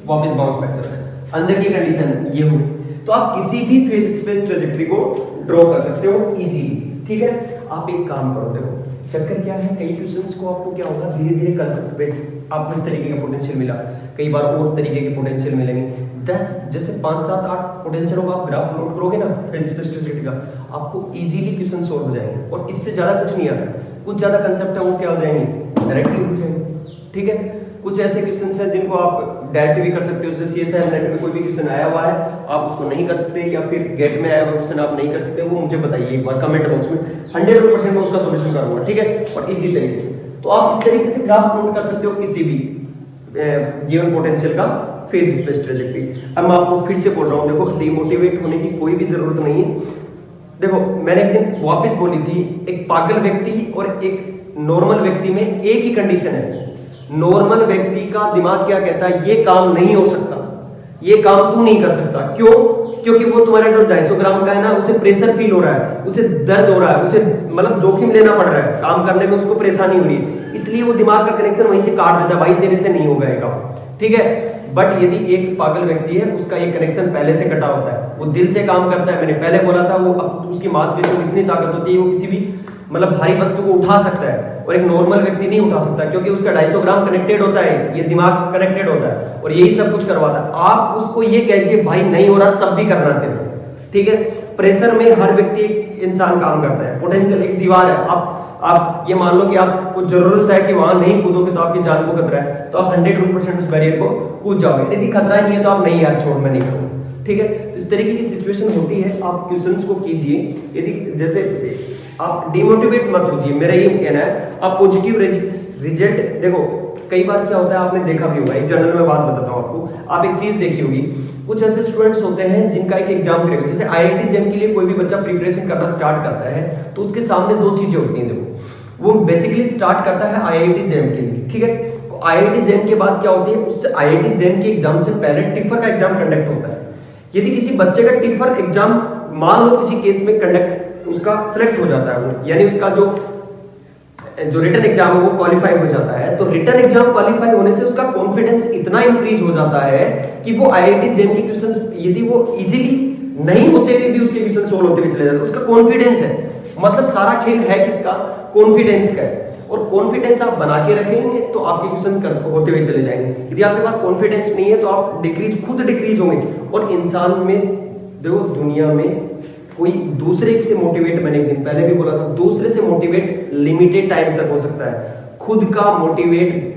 वापस बाउंस बैक करता है, अंदर की कंडीशन ये हुई। तो आप किसी भी फेज स्पेस ट्रेजेक्टरी को ड्रॉ कर सकते हो इजीली, ठीक है। आप एक काम करो, देखो चक्कर क्या है, कई क्वेश्चंस को आपको क्या होगा, धीरे धीरे कंसेप्ट पे आपको इस तरीके का पोटेंशियल मिला, कई बार और तरीके के पोटेंशियल मिलेंगे, 10 जैसे 5 7 8 पोटेंशियल होगा, आप ग्राफ प्लॉट करोगे ना फेज स्पेस ट्रेजेक्टरी का, आपको इजीली क्वेश्चन सॉल्व हो जाएंगे, और इससे ज्यादा कुछ नहीं आता। कुछ ज्यादा कंसेप्ट है वो क्या हो जाएंगे, डायरेक्टली हो जाएंगे, ठीक है। कुछ ऐसे क्वेश्चंस हैं जिनको आप डायरेक्ट भी कर सकते हो, जैसे सीएसआई नेट में कोई भी क्वेश्चन आया हुआ है आप उसको नहीं कर सकते, या फिर गेट में आया हुआ क्वेश्चन आप नहीं कर सकते, वो मुझे बताइए एक बार कमेंट बॉक्स में, 100% मैं उसका सॉल्यूशन करूंगा, ठीक है, और इजी तरीके से। तो आप इस तरीके से ग्राफ प्लॉट कर सकते हो किसी भी गिवन पोटेंशियल का फेज स्पेस ट्रेजेक्टरी। अब मैं आपको फिर से बोल रहा हूँ, देखो डिमोटिवेट होने की कोई भी जरूरत नहीं है। देखो मैंने एक दिन वापस बोली थी, एक पागल व्यक्ति और एक नॉर्मल व्यक्ति में एक ही कंडीशन है। नॉर्मल व्यक्ति का दिमाग क्या कहता है, ये काम नहीं हो सकता, ये काम तू नहीं कर सकता, क्यों? क्योंकि वो तुम्हारे जो 250 ग्राम का है ना, उसे प्रेशर फील हो रहा है, उसे दर्द हो रहा है, उसे मतलब जोखिम लेना पड़ रहा है, काम करने में उसको परेशानी हो रही है, इसलिए वो दिमाग का कनेक्शन वहीं से काट देता है, भाई तेरे से नहीं होगा ये काम, ठीक है। बट यदि एक पागल व्यक्ति है, उसका ये कनेक्शन पहले से कटा होता है, वो दिल से काम करता है, मैंने पहले बोला था, वो उसकी मांसपेशियों में इतनी ताकत होती है, वो किसी भी मतलब भारी वस्तु को उठा सकता है, और एक नॉर्मल व्यक्ति नहीं उठा सकता, क्योंकि उसका 250 ग्राम कनेक्टेड होता है, ये दिमाग कनेक्टेड होता है, और यही सब कुछ करवाता है। आप उसको ये कहिए भाई नहीं हो रहा, तब भी करना तेरे, ठीक है। प्रेशर में हर व्यक्ति एक इंसान काम करता है, पोटेंशियल एक दीवार है, आप ये मान लो कि आपको जरूरत है कि वहां नहीं कूदोगे तो आपकी जान को खतरा है, तो आप 100% उस बैरियर को कूद जाओगे, यदि खतरा नहीं है तो आप नहीं यार छोड़ मैं नहीं करूंगा, ठीक है। तो इस तरीके की सिचुएशन होती है, आप क्वेश्चंस को कीजिए, यदि जैसे आप डिमोटिवेट मत होइए, मेरा ये कहना है, आप पॉजिटिव रिजल्ट देखो। कई बार क्या होता है, आपने देखा भी होगा, एक जनरल में बात बताता हूं आपको, आप एक चीज देखी होगी, कुछ ऐसे स्टूडेंट्स होते हैं जिनका एक एग्जाम करेगा, जैसे आईआईटी जेईई के लिए कोई भी बच्चा प्रिपरेशन करना स्टार्ट करता है, तो उसके सामने दो चीजें होती हैं। देखो वो बेसिकली स्टार्ट करता है आईआईटी जेईई के लिए, ठीक है। आईआईटी जेईई के बाद क्या होती है, उससे आईआईटी जेईई के एग्जाम से पहले टिफर का एग्जाम कंडक्ट होता है। यदि किसी बच्चे का टिफर एग्जाम मान लो किसी केस में कंडक्ट उसका सिलेक्ट हो जाता है, वो यानी उसका जो रिटन एग्जाम है वो क्वालिफाई हो जाता है, तो रिटन एग्जाम क्वालिफाई होने से उसका कॉन्फिडेंस इतना इंक्रीज हो जाता है कि वो आईआईटी जेईई के क्वेश्चंस यदि वो इजीली नहीं होते हुए भी उसके क्वेश्चन सोल्व होते हुए चले जाते हैं, उसका कॉन्फिडेंस है, मतलब सारा खेल है किसका, कॉन्फिडेंस का है। और कॉन्फिडेंस आप बना के रखेंगे तो आपके क्वेश्चन होते हुए चले जाएंगे। यदि आपके पास कॉन्फिडेंस नहीं है तो आप खुद डिक्रीज होंगे। और इंसान में देखो, दुनिया में कोई दूसरे से मोटिवेट, मैंने एक दिन पहले भी बोला था, दूसरे से मोटिवेट लिमिटेड टाइम तक हो सकता है, खुद का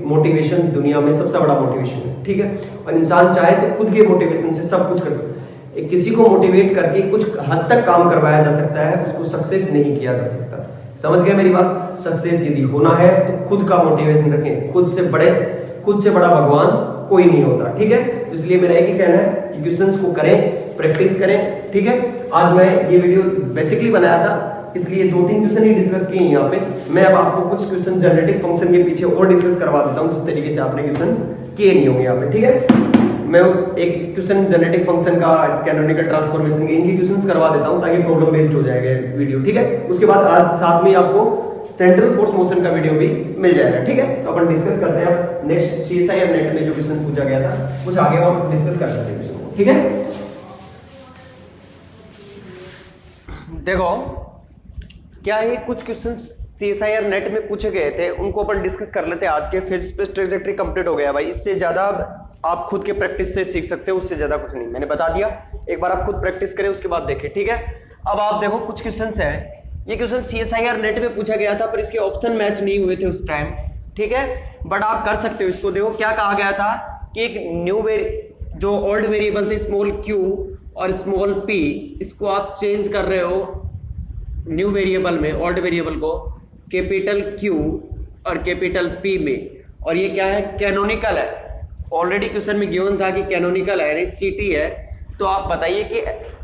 मोटिवेशन दुनिया में सबसे बड़ा मोटिवेशन है, ठीक है। और इंसान चाहे तो खुद के मोटिवेशन से सब कुछ कर सकता है। किसी को मोटिवेट करके कुछ हद तक काम करवाया जा सकता है, उसको सक्सेस नहीं किया जा सकता। समझ गए मेरी बात? सक्सेस यदि होना है तो खुद का मोटिवेशन रखें, खुद से बड़ा भगवान कोई नहीं होता, ठीक है। तो इसलिए मेरा एक ही कहना है कि क्वेश्चंस को करें, प्रैक्टिस करें, ठीक है। आज मैं ये वीडियो बेसिकली बनाया था, इसलिए 2-3 क्वेश्चन ही डिस्कस किए यहाँ पे। मैं अब आपको कुछ क्वेश्चन जेनेरेटिक फंक्शन के पीछे और डिस्कस करवा देता हूँ, जिस तरीके से आपने क्वेश्चन किए नहीं होंगे यहाँ पे, ठीक है। मैं एक क्वेश्चन जेनेरेटिक फंक्शन का, कैनोनिकल ट्रांसफॉर्मेशन के, इनकी क्वेश्चंस करवा देता हूँ ताकि प्रॉब्लम बेस्ड हो जाएगा वीडियो, ठीक है। उसके बाद आज साथ में आपको सेंट्रल फोर्स मोशन का वीडियो भी मिल जाएगा, ठीक है। तो अपन डिस्कस करते हैं नेक्स्ट सीएसआईआर नेट में जो क्वेश्चन पूछा गया था, कुछ आगे और डिस्कस कर सकते हैं क्वेश्चन को, ठीक है। देखो क्या है, कुछ क्वेश्चंस सीएसआईआर नेट में पूछे गए थे, उनको अपन डिस्कस कर लेते हैं आज के। फेज स्पेस ट्रैजेक्टरी कंप्लीट हो गया भाई, इससे ज्यादा आप खुद के प्रैक्टिस से सीख सकते हो, उससे ज्यादा कुछ नहीं, मैंने बता दिया। एक बार आप खुद प्रैक्टिस करें, उसके बाद देखें, ठीक है। अब आप देखो कुछ क्वेश्चंस हैं, ये क्वेश्चन सीएसआईआर नेट में पूछा गया था, पर इसके ऑप्शन मैच नहीं हुए थे उस टाइम, ठीक है। बट आप कर सकते हो इसको। देखो क्या कहा गया था कि एक न्यू जो ओल्ड वेरिएबल थे स्मॉल क्यू, और स्मॉल p, इसको आप चेंज कर रहे हो न्यू वेरिएबल में, ओल्ड वेरिएबल को कैपिटल Q और कैपिटल P में, और ये क्या है, कैनोनिकल है। ऑलरेडी क्वेश्चन में गिवन था कि कैनोनिकल है यानी CT है। तो आप बताइए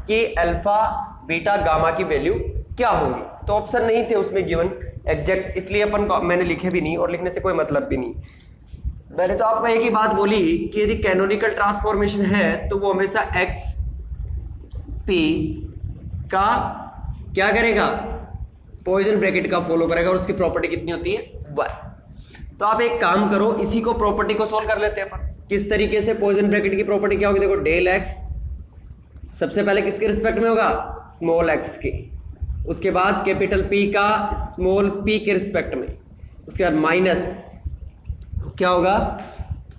कि अल्फा बीटा गामा की वैल्यू क्या होगी। तो ऑप्शन नहीं थे उसमें गिवन एग्जैक्ट, इसलिए मैंने लिखे भी नहीं और लिखने से कोई मतलब भी नहीं। मैंने तो आपको एक ही बात बोली कि यदि कैनोनिकल ट्रांसफॉर्मेशन है तो वो हमेशा एक्स पी का क्या करेगा, पॉइजन ब्रैकेट का फॉलो करेगा, और उसकी प्रॉपर्टी कितनी होती है, 1। तो आप एक काम करो, इसी को प्रॉपर्टी को सोल्व कर लेते हैं अपन। किस तरीके से, पॉइजन ब्रैकेट की प्रॉपर्टी क्या होगी, देखो डेल एक्स सबसे पहले किसके रिस्पेक्ट में होगा, स्मॉल एक्स के, उसके बाद कैपिटल पी का स्मॉल पी के रिस्पेक्ट में, उसके बाद माइनस क्या होगा,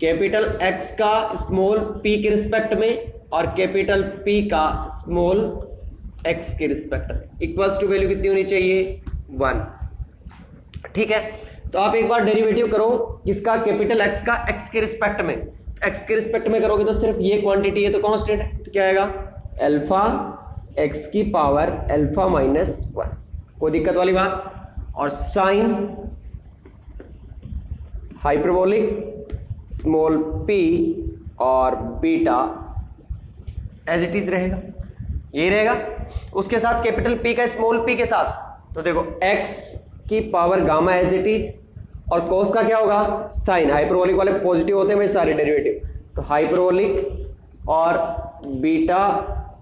कैपिटल एक्स का स्मॉल पी के रिस्पेक्ट में और कैपिटल पी का स्मॉल एक्स के रिस्पेक्ट में, इक्वल्स टू वैल्यू कितनी होनी चाहिए, 1। ठीक है, तो आप एक बार डेरिवेटिव करो किसका, कैपिटल एक्स का एक्स के रिस्पेक्ट में। एक्स के रिस्पेक्ट में करोगे तो सिर्फ ये क्वांटिटी है तो कांस्टेंट है, तो क्या आएगा, अल्फा एक्स की पावर अल्फा माइनस 1, कोई दिक्कत वाली बात। और साइन हाइपरबोलिक स्मॉल पी और बीटा एज इट इज रहेगा, ये रहेगा। उसके साथ कैपिटल पी का स्मॉल पी के साथ, तो देखो एक्स की power gamma as it is, और कोस का क्या होगा, साइन। हाइपरबोलिक वाले पॉजिटिव होते हैं मेरे सारे डेरिवेटिव, तो हाइपरबोलिक और बीटा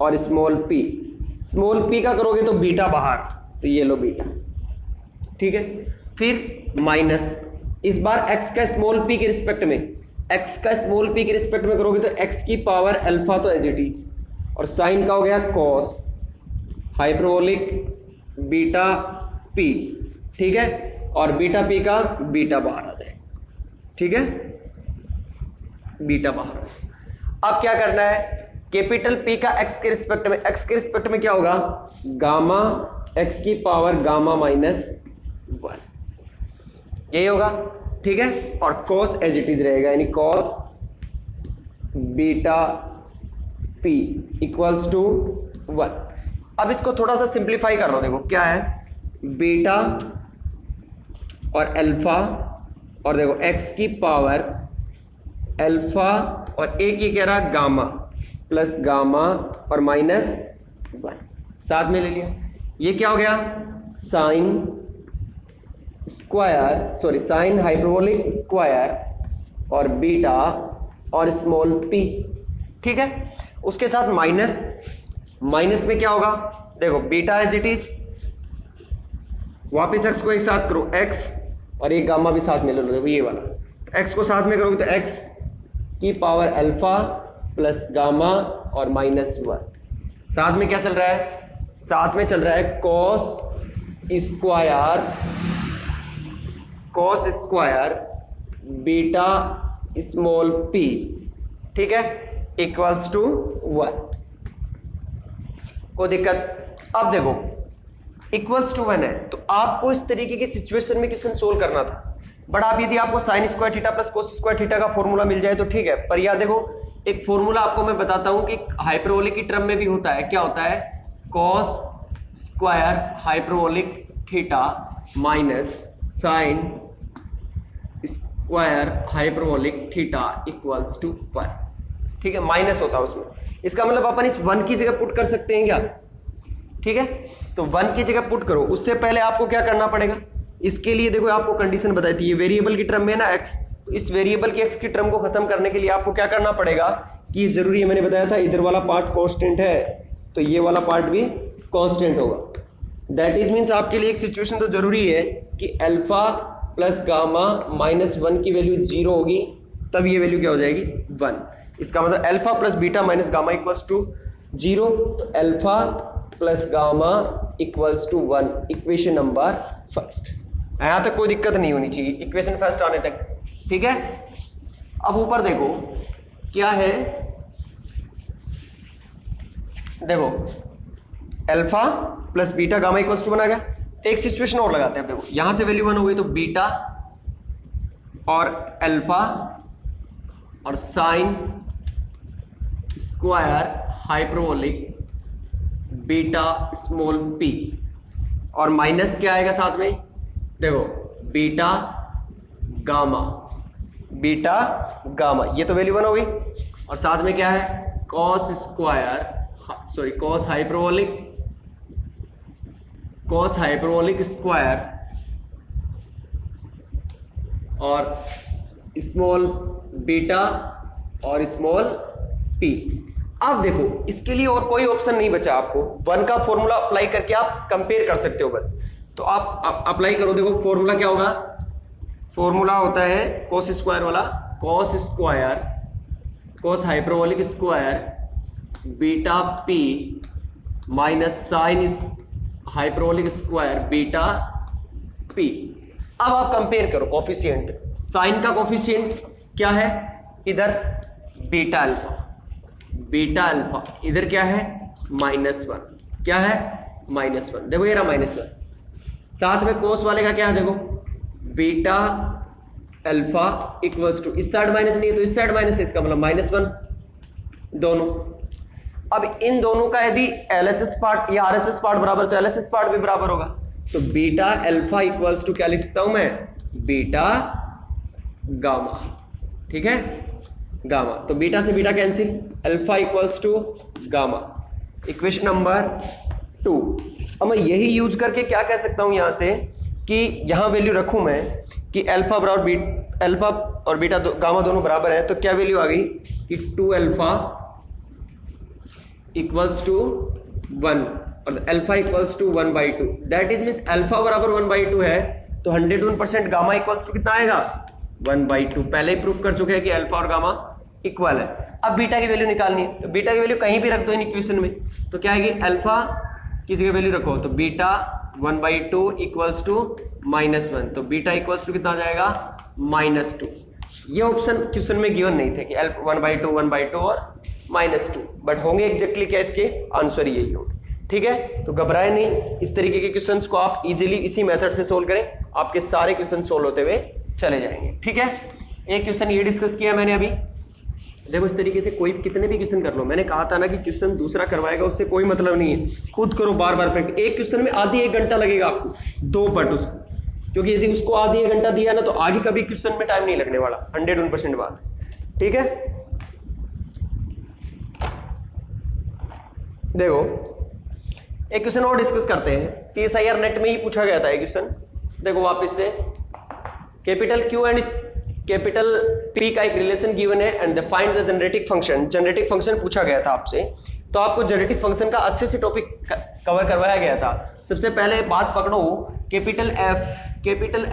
और स्मॉल पी का करोगे तो बीटा बाहर, तो ये लो बीटा। ठीक है, फिर माइनस, इस बार x का स्मॉल p के रिस्पेक्ट में, x का स्मॉल p के रिस्पेक्ट में करोगे तो x की पावर अल्फा तो एज इट इज, और साइन का हो गया कॉस हाइपरबोलिक बीटा p। ठीक है, और बीटा p का बीटा बाहर आ जाए। ठीक है, बीटा बाहर। अब क्या करना है, कैपिटल P का x के रिस्पेक्ट में, x के रिस्पेक्ट में क्या होगा, गामा x की पावर गामा माइनस 1, यही होगा। ठीक है, और cos एज इट इज रहेगा, यानी cos beta p equals to 1। अब इसको थोड़ा सा सिंप्लीफाई कर लो, देखो क्या है, बीटा और अल्फा, और देखो x की पावर अल्फा, और एक ये कह रहा गामा, प्लस गामा और माइनस 1 साथ में ले लिया। ये क्या हो गया, sine square, sorry sine hyperbolic square और बीटा और स्मॉल p। ठीक है, उसके साथ माइनस, माइनस में क्या होगा, देखो बीटा एज इट इज, वापिस x को एक साथ करो x, और एक गामा भी साथ में ले लो, देखो ये वाला x को साथ में करोगे तो x की पावर अल्फा प्लस गामा और माइनस 1। साथ में क्या चल रहा है, साथ में चल रहा है cos square beta small p। ठीक है, इक्वल्स टू 1, कोई दिक्कत। अब देखो इक्वल्स टू 1 है, तो आपको इस तरीके की सिचुएशन में क्वेश्चन सोल्व करना था। बट आप यदि आपको sine square theta plus cos square theta का फॉर्मूला मिल जाए तो ठीक है, पर याद देखो एक फॉर्मूला आपको मैं बताता हूं कि हाइपरबोलिक की टर्म में भी होता है। क्या होता है, cos square hyperbolic theta minus sine square hyperbolic theta equals to 1। ठीक है, माइनस होता है उसमें, इसका मतलब अपन इस 1 की जगह पुट कर सकते हैं क्या। ठीक है, तो 1 की जगह पुट करो। उससे पहले आपको क्या करना पड़ेगा, इसके लिए देखो आपको कंडीशन बताई थी, ये वेरिएबल की टर्म में है ना x, तो इस वेरिएबल की x की टर्म को खत्म करने के लिए आपको क्या करना पड़ेगा कि ये जरूरी है, मैंने बताया था इधर वाला पार्ट कांस्टेंट है तो ये वाला पार्ट भी कांस्टेंट होगा। दैट इज मींस आपके लिए एक सिचुएशन तो जरूरी है कि अल्फा प्लस गामा माइनस 1 की वैल्यू 0 होगी, तब ये वैल्यू क्या हो जाएगी 1। इसका मतलब alpha plus beta minus gamma equals to 0, तो alpha plus gamma equals to 1, equation number first. यहां तक कोई दिक्कत नहीं होनी चाहिए इक्वेशन फर्स्ट आने तक। ठीक है, अब ऊपर देखो क्या है, देखो alpha plus beta gamma equals to 1 आ गया। एक सिचुएशन और लगाते हैं, देखो यहां से वैल्यू 1 हो गई तो बीटा और अल्फा और sign square hyperbolic beta small p और माइनस क्या आएगा साथ में, देखो बीटा गामा, बीटा गामा, ये तो वैल्यू 1 हो गई। और साथ में क्या है, cos square, sorry cos hyperbolic square और स्मॉल बीटा और स्मॉल p। अब देखो इसके लिए और कोई ऑप्शन नहीं बचा आपको, 1 का फॉर्मूला अप्लाई करके आप कंपेयर कर सकते हो बस। तो आप अप्लाई करो, देखो फॉर्मूला क्या होगा, फॉर्मूला होता है कॉस स्क्वायर वाला, cos square cos hyperbolic square beta p minus sine hyperbolic square beta p। अब आप कंपेयर करो कोफिशिएंट, साइन का कोफिशिएंट क्या है, इधर बीटा अल्फा, बीटा अल्फा, इधर क्या है -1, क्या है -1, देखो ये रहा -1। साथ में कोस वाले का क्या है, देखो बीटा अल्फा इक्वल्स टू, इस साइड माइनस नहीं है तो इस साइड माइनस है, इसका मतलब -1 दोनों। अब इन दोनों का यदि LHS पार्ट या RHS पार्ट बराबर तो LHS पार्ट भी बराबर होगा, तो बीटा अल्फा इक्वल्स टू क्या लिख सकता हूं मैं, बीटा गामा, ठीक है गामा। तो बीटा से beta cancel, alpha equals to gamma, equation number 2। अब मैं यही यूज करके क्या कह सकता हूं यहां से कि यहां वैल्यू रखूं मैं कि अल्फा और बीटा गामा दोनों बराबर है, तो क्या वैल्यू आ गई कि 2 अल्फा इक्वल्स टू 1 और alpha equals to 1/2, that is means alpha बराबर 1/2 है, तो 101% गामा इक्वल्स टू कितना आएगा 1/2। पहले ही प्रूफ कर चुके हैं कि अल्फा और गामा इक्वल है। अब बीटा की वैल्यू निकालनी है, तो बीटा की वैल्यू कहीं भी रख दो इन इक्वेशन में, तो क्या आएगी, अल्फा की जगह वैल्यू रखो तो बीटा 1/2 इक्वल्स टू -1, तो बीटा इक्वल्स टू कितना आ जाएगा -2। ये ऑप्शन क्वेश्चन में गिवन नहीं थे कि 1/2 और -2, बट होंगे एग्जैक्टली क्या, इसके आंसर यही होंगे, ठीक है। तो घबराए नहीं, इस तरीके के क्वेश्चंस को आप इजीली इसी मेथड से सोल्व करें, आपके सारे क्वेश्चन सोल्व होते हुए चले जाएंगे, ठीक है। एक क्वेश्चन ये डिस्कस किया मैंने अभी, देखो इस तरीके से कोई कितने भी क्वेश्चन कर लो, मैंने कहा था ना कि क्वेश्चन दूसरा करवाएगा उससे कोई मतलब नहीं है, खुद करो बार बार प्रैक्टिस। एक क्वेश्चन में आधी 1 घंटा लगेगा आपको, 2 पट उसको, क्योंकि यदि उसको आधी 1 घंटा दिया ना तो आगे कभी क्वेश्चन में टाइम नहीं लगने वाला, 101% बात, ठीक है। देखो एक क्वेश्चन और डिस्कस करते हैं, CSIR नेट में ही पूछा गया था एक क्वेश्चन, देखो वापस से capital Q and capital P का एक रिलेशन गिवन है and find the generating function. Generating function पूछा गया था आपसे, तो आपको जेनरेटिक फंक्शन का अच्छे से टॉपिक कवर करवाया गया था। सबसे पहले बात पकड़ो, कैपिटल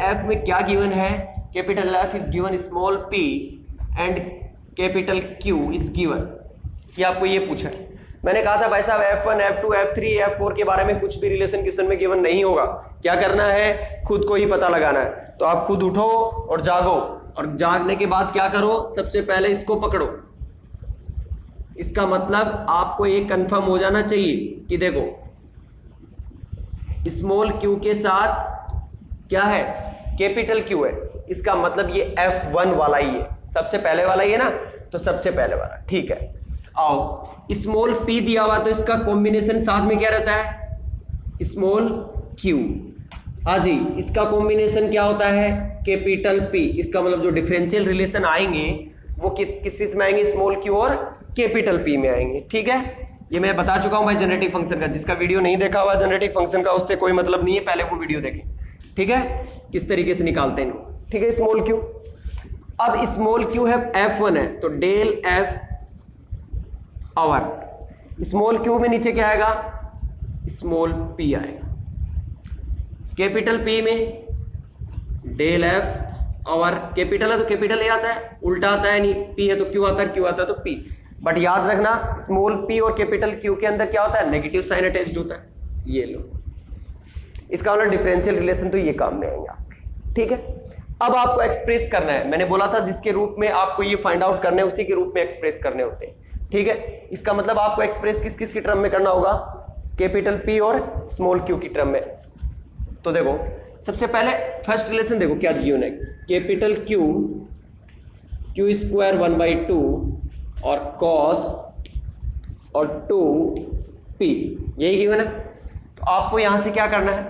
F में क्या गिवन है, capital F is given small p and capital Q is given, ये आपको ये पूछा है। मैंने कहा था भाई साहब F1 F2 F3 F4 के बारे में कुछ भी रिलेशन क्वेश्चन में गिवन नहीं होगा, क्या करना है खुद को ही पता लगाना है। तो आप खुद उठो और जागो, और जागने के बाद क्या करो, सबसे पहले इसको पकड़ो। इसका मतलब आपको ये कंफर्म हो जाना चाहिए कि देखो स्मॉल q के साथ क्या है, कैपिटल Q है, इसका मतलब ये F1 वाला ही है, सबसे पहले वाला ही है ना, तो सबसे पहले वाला, ठीक है। आओ स्मॉल p दिया हुआ तो इसका कॉम्बिनेशन साथ में क्या रहता है, स्मॉल q। हाँ जी, इसका कॉम्बिनेशन क्या होता है, कैपिटल P। इसका मतलब जो डिफरेंशियल रिलेशन आएंगे वो किस चीज में आएंगे, स्मॉल q और कैपिटल P में आएंगे, ठीक है। ये मैं बता चुका हूं भाई जेनेटिक फंक्शन का, जिसका वीडियो नहीं देखा हुआ जेनेटिक फंक्शन का उससे कोई मतलब नहीं है, पहले वो वीडियो देखें, ठीक है, किस तरीके से निकालते हैं, ठीक है। स्मॉल q, अब स्मॉल q है F1 है, तो del F over, small q में नीचे क्या आएगा, स्मॉल p आएगा, कैपिटल P में डेल F और कैपिटल है तो कैपिटल ए आता है, उल्टा आता है नहीं, P है तो Q आता है, Q आता है तो P। बट याद रखना स्मॉल p और कैपिटल Q के अंदर क्या होता है, नेगेटिव साइन अटैच्ड होता है, ये लो, इसका मतलब डिफरेंशियल रिलेशन तो ये काम में आएंगे आपके, ठीक है। अब आपको एक्सप्रेस करना है, मैंने बोला था जिसके रूप में आपको ये फाइंड आउट करने हैं उसी के रूप में एक्सप्रेस करने होते हैं, ठीक है। इसका मतलब आपको एक्सप्रेस किस किस की टर्म में करना होगा, कैपिटल P और स्मॉल q की टर्म में। तो देखो सबसे पहले फर्स्ट रिलेशन देखो क्या गिवन है, कैपिटल Q² 1/2 और cos और 2p, यही गिवन है। तो आपको यहां से क्या करना है,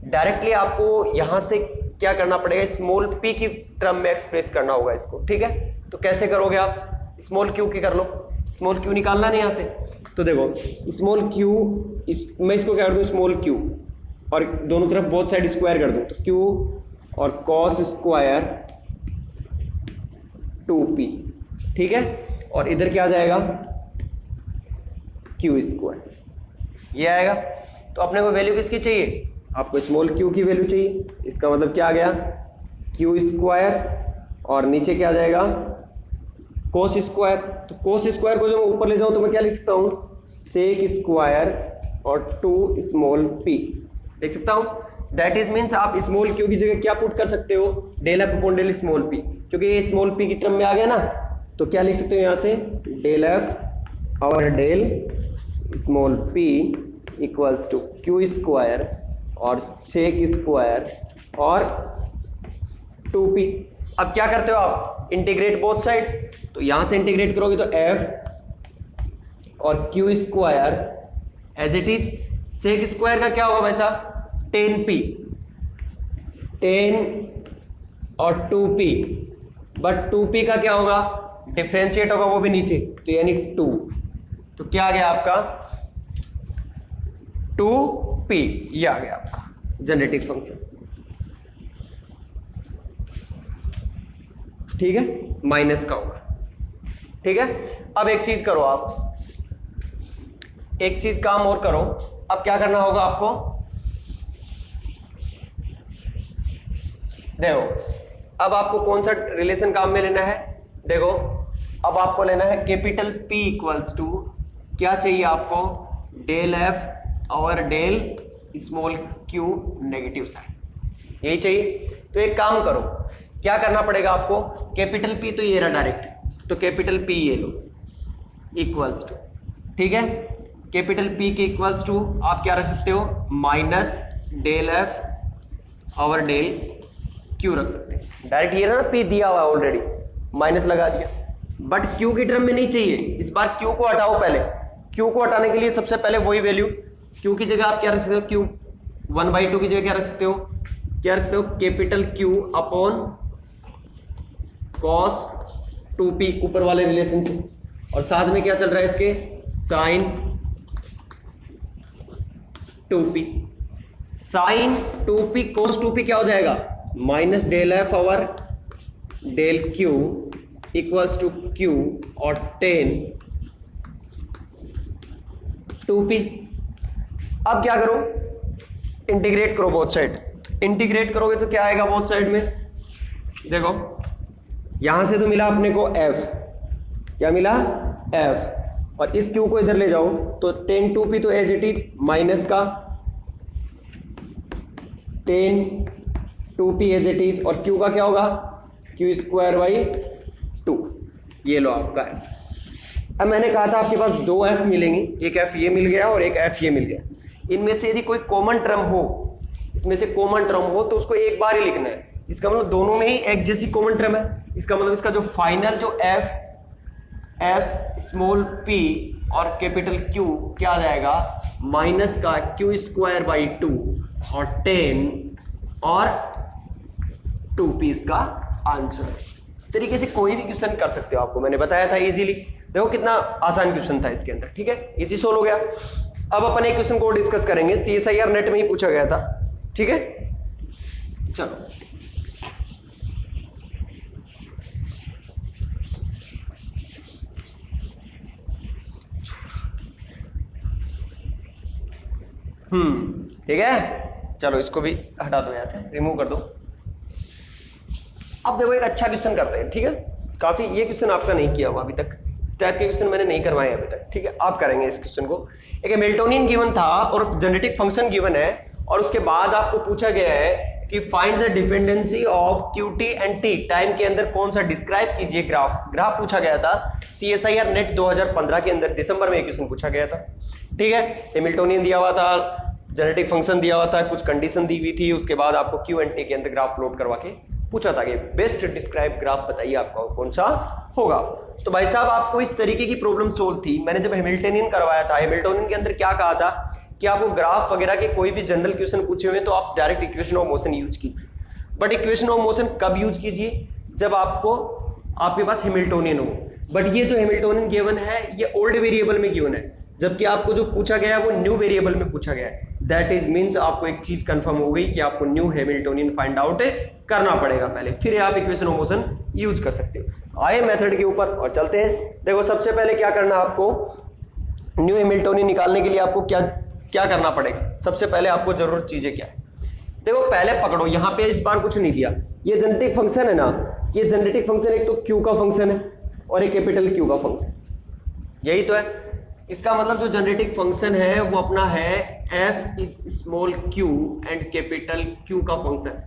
डायरेक्टली आपको यहां से क्या करना पड़ेगा, स्मॉल p की टर्म में एक्सप्रेस करना होगा इसको, ठीक है। तो कैसे करोगे आप, स्मॉल q की कर लो, स्मॉल q निकालना नहीं यहां से। तो देखो स्मॉल q, मैं इसको क्या कर दूं, स्मॉल q, और दोनों तरफ बोथ साइड स्क्वायर कर दूं, तो q और कॉस स्क्वायर 2p, ठीक है। और इधर क्या आ जाएगा, q स्क्वायर, ये आएगा। तो अपने को वैल्यू किसकी चाहिए, आपको स्मॉल q की वैल्यू चाहिए। इसका मतलब क्या आ गया, q स्क्वायर, और नीचे क्या आ जाएगा, कोस स्क्वायर। तो कोस स्क्वायर को जब मैं ऊपर ले जाऊं तो मैं क्या लिख सकता हूं, सेक स्क्वायर और 2 स्मॉल p लिख सकता हूं। दैट इज मीन्स आप स्मॉल q की जगह क्या पुट कर सकते हो, del F upon del small p, क्योंकि ये स्मॉल p की टर्म में आ गया ना। तो क्या लिख सकते हो यहां से, डेल एफ और del small p equals to q square और सेक स्क्वायर और 2p। अब क्या करते हो आप, इंटीग्रेट बोथ साइड। तो यहां से इंटीग्रेट करोगे तो f और q square as it is, sec square का क्या होगा भाई साहब, 10p, 10 और 2p, बट 2p का क्या होगा, डिफरेंशिएट होगा वो भी नीचे, तो यानी 2। तो क्या आ गया आपका 2p, ये आ गया आपका जनरेटिव फंक्शन, ठीक है, माइनस का होगा, ठीक है। अब एक चीज करो आप, एक चीज काम और करो। अब क्या करना होगा आपको, देखो अब आपको कौन सा रिलेशन काम में लेना है, देखो अब आपको लेना है कैपिटल P इक्वल्स टू क्या चाहिए आपको, डेल एफ और del small q negative sine, यही चाहिए। तो एक काम करो, क्या करना पड़ेगा आपको, कैपिटल P तो ये रहा डायरेक्ट, तो कैपिटल P ये लो इक्वल्स टू, ठीक है। कैपिटल P के इक्वल्स टू आप क्या रख सकते हो, माइनस डेल एफ और डेल q रख सकते हैं। डायरेक्ट ये ना P दिया हुआ ऑलरेडी, माइनस लगा दिया, बट q की टर्म में नहीं चाहिए। इस बार q को हटाओ, पहले q को हटाने के लिए सबसे पहले वही वैल्यू, q की जगह आप क्या रख सकते हो, q 1/2 की जगह क्या रख सकते हो, क्या रख सकते हो, capital Q upon cos 2p, ऊपर वाले रिलेशन से, और साथ में क्या चल रहा है इसके, sign 2p, sign 2p cos 2p क्या हो जाएगा, माइनस डेल एफ और del q equals to q और 10 2p। अब क्या करो, इंटीग्रेट करो बोथ साइड। इंटीग्रेट करोगे तो क्या आएगा बोथ साइड में, देखो यहां से तो मिला अपने को f, क्या मिला f, और इस q को इधर ले जाओ तो 10 2p तो एज इट इज माइनस का 10 2p एज इट इज, और q का क्या होगा, q स्क्वायर बाई 2, ये लो आपका है। अब मैंने कहा था आपके पास दो f मिलेंगी, एक f ये मिल गया और एक f ये मिल गया। इनमें से यदि कोई कॉमन टर्म हो, इसमें से कॉमन टर्म हो तो उसको एक बार ही लिखना है। इसका मतलब दोनों में ही एक जैसी कॉमन टर्म है, इसका मतलब इसका जो फाइनल जो f स्मॉल p और कैपिटल Q क्या आ जाएगा, माइनस का q स्क्वायर बाई 2 और 10 और 2p इसका आंसर। इस तरीके से कोई भी क्वेश्चन कर सकते हो, आपको मैंने बताया था इजीली। देखो कितना आसान क्वेश्चन था इसके अंदर, ठीक है, इजी सोल्व हो गया। अब अपन एक क्वेश्चन को डिस्कस करेंगे, CSIR नेट में ही पूछा गया था, ठीक है। चलो ठीक है, चलो इसको भी हटा दो, यहां से रिमूव कर दो। अब देखो एक अच्छा क्वेश्चन करते हैं, ठीक है। काफी ये क्वेश्चन आपका नहीं किया हुआ अभी तक, इस टाइप के क्वेश्चन मैंने नहीं करवाए अभी तक, ठीक है। आप करेंगे इस क्वेश्चन को। एक हैमिल्टोनियन गिवन था और जेनेटिक फंक्शन गिवन है, और उसके बाद आपको पूछा गया है कि find the dependency of QT and T, time के अंदर कौन सा डिस्क्राइब कीजिए ग्राफ पूछा गया था। CSIR नेट 2015 के अंदर दिसंबर में एक क्वेश्चन पूछा गया था, ठीक है। हैमिल्टोनियन दिया हुआ था, जेनेटिक फंक्शन दिया हुआ था, कुछ कंडीशन दी हुई थी, उसके बाद आपको Q एंड T के अंदर ग्राफ प्लॉट करवा के पूछा था कि बेस्ट डिस्क्राइब ग्राफ बताइए आपका कौन सा होगा। तो भाई साहब आपको इस तरीके की प्रॉब्लम सोल्व थी। मैंने जब हैमिल्टनियन करवाया था, हैमिल्टनियन के अंदर क्या कहा था कि आपको ग्राफ वगैरह के कोई भी जनरल क्वेश्चन पूछे हुए तो आप direct equation of motion use कीजिए। बट इक्वेशन ऑफ मोशन कब यूज कीजिए, जब आपके पास हैमिल्टनियन हो। बट ये जो हैमिल्टनियन गिवन है ये ओल्ड वेरिएबल में गिवन है, जबकि आपको जो पूछा गया है वो न्यू वेरिएबल में पूछा गया है। दैट इज मीन्स आपको एक चीज कंफर्म हो गई कि आपको न्यू हैमिल्टनियन फाइंड आउट करना पड़ेगा पहले, फिर आप इक्वेशन ऑफ मोशन यूज कर सकते हो। आए मेथड के ऊपर और चलते हैं। देखो सबसे पहले क्या करना, आपको न्यू हैमिल्टनियन निकालने के लिए आपको क्या क्या करना पड़ेगा। सबसे पहले आपको जरूरत चीजें क्या है, देखो पहले पकड़ो, यहां पे इस बार कुछ नहीं दिया। ये जेनेटिक फंक्शन है ना, ये जेनेटिक फंक्शन एक तो क्यू का फंक्शन है और एक कैपिटल क्यू का फंक्शन, यही तो है। इसका मतलब जो जेनेटिक फंक्शन है वो अपना है F is small Q and capital Q का फंक्शन,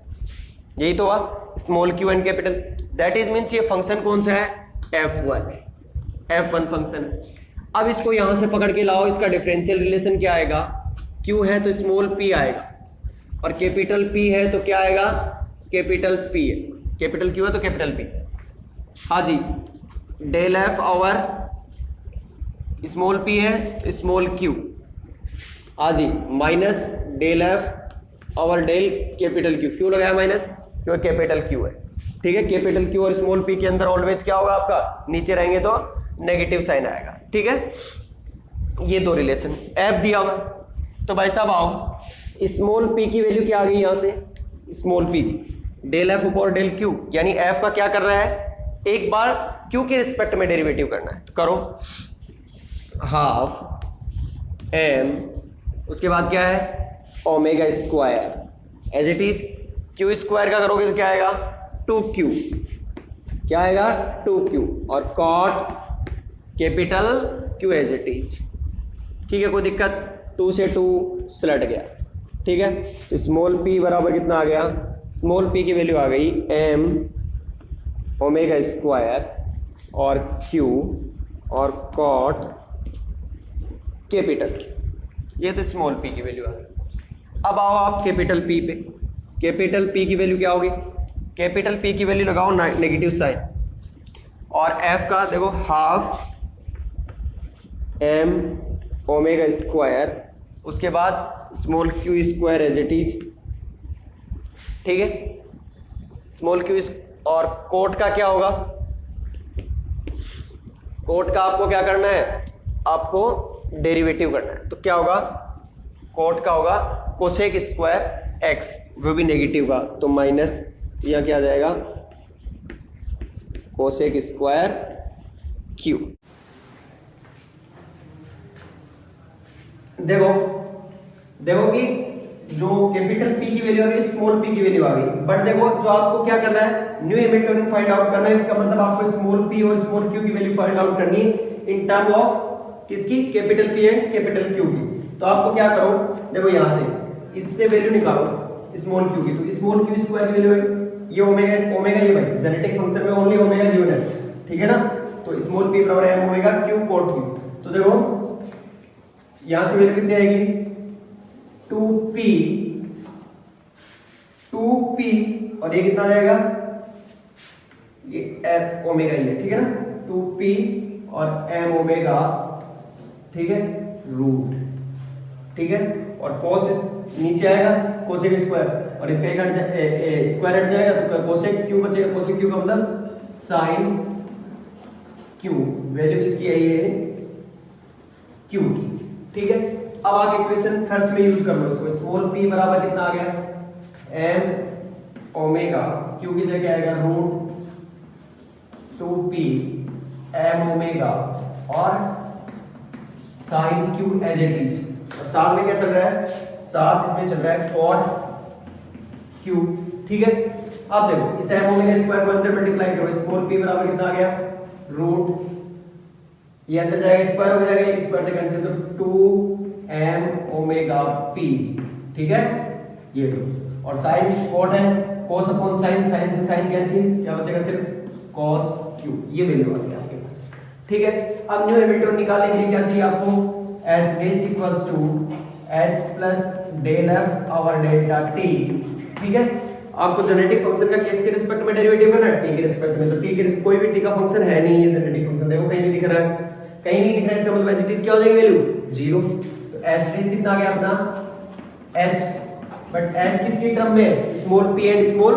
यही तो हुआ small Q and capital. That is means ये फंक्शन कौन सा है, F1 फंक्शन है। अब इसको यहां से पकड़ के लाओ, इसका डिफरेंशियल रिलेशन क्या आएगा, क्यू है तो स्मॉल p आएगा और कैपिटल p है तो क्या आएगा, कैपिटल p है। कैपिटल क्यू है तो कैपिटल p। हाँ जी, del F over small p है स्मॉल q, हाँ जी, minus del F over del capital Q. क्यों लगाया माइनस, क्योंकि कैपिटल क्यू है। ठीक है, कैपिटल क्यू और स्मॉल p के अंदर ऑलवेज क्या होगा आपका, नीचे रहेंगे तो नेगेटिव साइन आएगा। ठीक है, ये दो रिलेशन f दिया हुआ। तो भाई साहब आओ, स्मॉल p की वैल्यू क्या आ गई, यहां से स्मॉल p डेल एफ ऊपर डेल q, यानी f का क्या कर रहा है, एक बार q के रिस्पेक्ट में डेरिवेटिव करना है। तो करो हाफ m, उसके बाद क्या है omega square as it is, q square का करोगे तो क्या आएगा 2q, क्या आएगा 2q और cot capital q as it is. ठीक है, कोई दिक्कत, 2 से 2 सलट गया। ठीक है, तो स्मॉल p बराबर कितना आ गया, स्मॉल p की वैल्यू आ गई m ओमेगा स्क्वायर और q और कॉट कैपिटल, ये तो स्मॉल p की वैल्यू आ गई। अब आओ आप कैपिटल p पे, कैपिटल p की वैल्यू क्या होगी, कैपिटल p की वैल्यू लगाओ नेगेटिव साइन और f का देखो हाफ m ओमेगा स्क्वायर, उसके बाद small q square as it is. ठीक है, स्मॉल q और कोट का क्या होगा, कोट का आपको क्या करना है, आपको डेरिवेटिव करना है। तो क्या होगा, कोट का होगा कोसेक स्क्वायर x, वो भी नेगेटिव का, तो माइनस यहां क्या आ जाएगा कोसेक स्क्वायर q। देखो कि जो कैपिटल p की वैल्यू आ गई स्मॉल p की वैल्यू आ गई। बट देखो जो आपको क्या करना है, न्यू हैमिल्टनियन फाइंड आउट करना है। इसका मतलब आपको स्मॉल p और स्मॉल q की वैल्यू फाइंड आउट करनी इन टर्म ऑफ किसकी, capital p and capital q की। तो आपको क्या करो, देखो यहां से इससे वैल्यू निकालो स्मॉल q की, तो स्मॉल q स्क्वायर की वैल्यू है ये ओमेगा ये भाई जेनेटिक फंक्शन में ओनली ओमेगा गिवन है। ठीक है ना, तो स्मॉल p बराबर है ओमेगा q कोट q। तो देखो यहां से वैल्यू कितनी आएगी 2p और ये कितना आ जाएगा, ये f ओमेगा ही है। ठीक है ना, 2p और m ओमेगा, ठीक है, रूट। ठीक है, और cos नीचे आएगा कोसेक स्क्वायर और इसका एक स्क्वायर हट जाएगा तो कोसेक q बचेगा। कोसेक q का मतलब साइन q, वैल्यू किसकी आई है q की। ठीक है, अब आप इक्वेशन फर्स्ट में यूज कर लो इसको, स्मॉल p बराबर कितना आ गया m ओमेगा, q की जगह आएगा रूट 2p m ओमेगा और sine q as it is. और साथ में क्या चल रहा है, साथ इसमें चल रहा है कॉट q। ठीक है, अब देखो इस m ओमेगा स्क्वायर को अंदर मल्टीप्लाई करो, स्मॉल p बराबर कितना आ गया रूट, ये अंदर जाएगा स्क्वायर हो जाएगा, एक स्क्वायर से कैंसिल, तो 2m ओमेगा p। ठीक है, ये तो, और साइन कॉट है, cos अपॉन साइन, साइन से साइन कैंसिल, क्या बचेगा सिर्फ cos q, ये वैल्यू आ गई आपके पास। ठीक है, अब न्यू हैमिल्टनियन निकालने के लिए क्या चाहिए आपको, h dash equals to h plus del f over delta t। ठीक है, आपको जेनेटिक फंक्शन का किसके रिस्पेक्ट में डेरिवेटिव है ना, टी के रिस्पेक्ट में। तो टी के कोई भी टी का फंक्शन है नहीं, ये जेनेटिक फंक्शन देखो कहीं नहीं दिख रहा है, कहीं नहीं दिख रहा है, इसका मतलब एच क्या हो जाएगी वैल्यू 0। तो एच कितना आ गया अपना एच, बट एच किसकी टर्म में, small P and small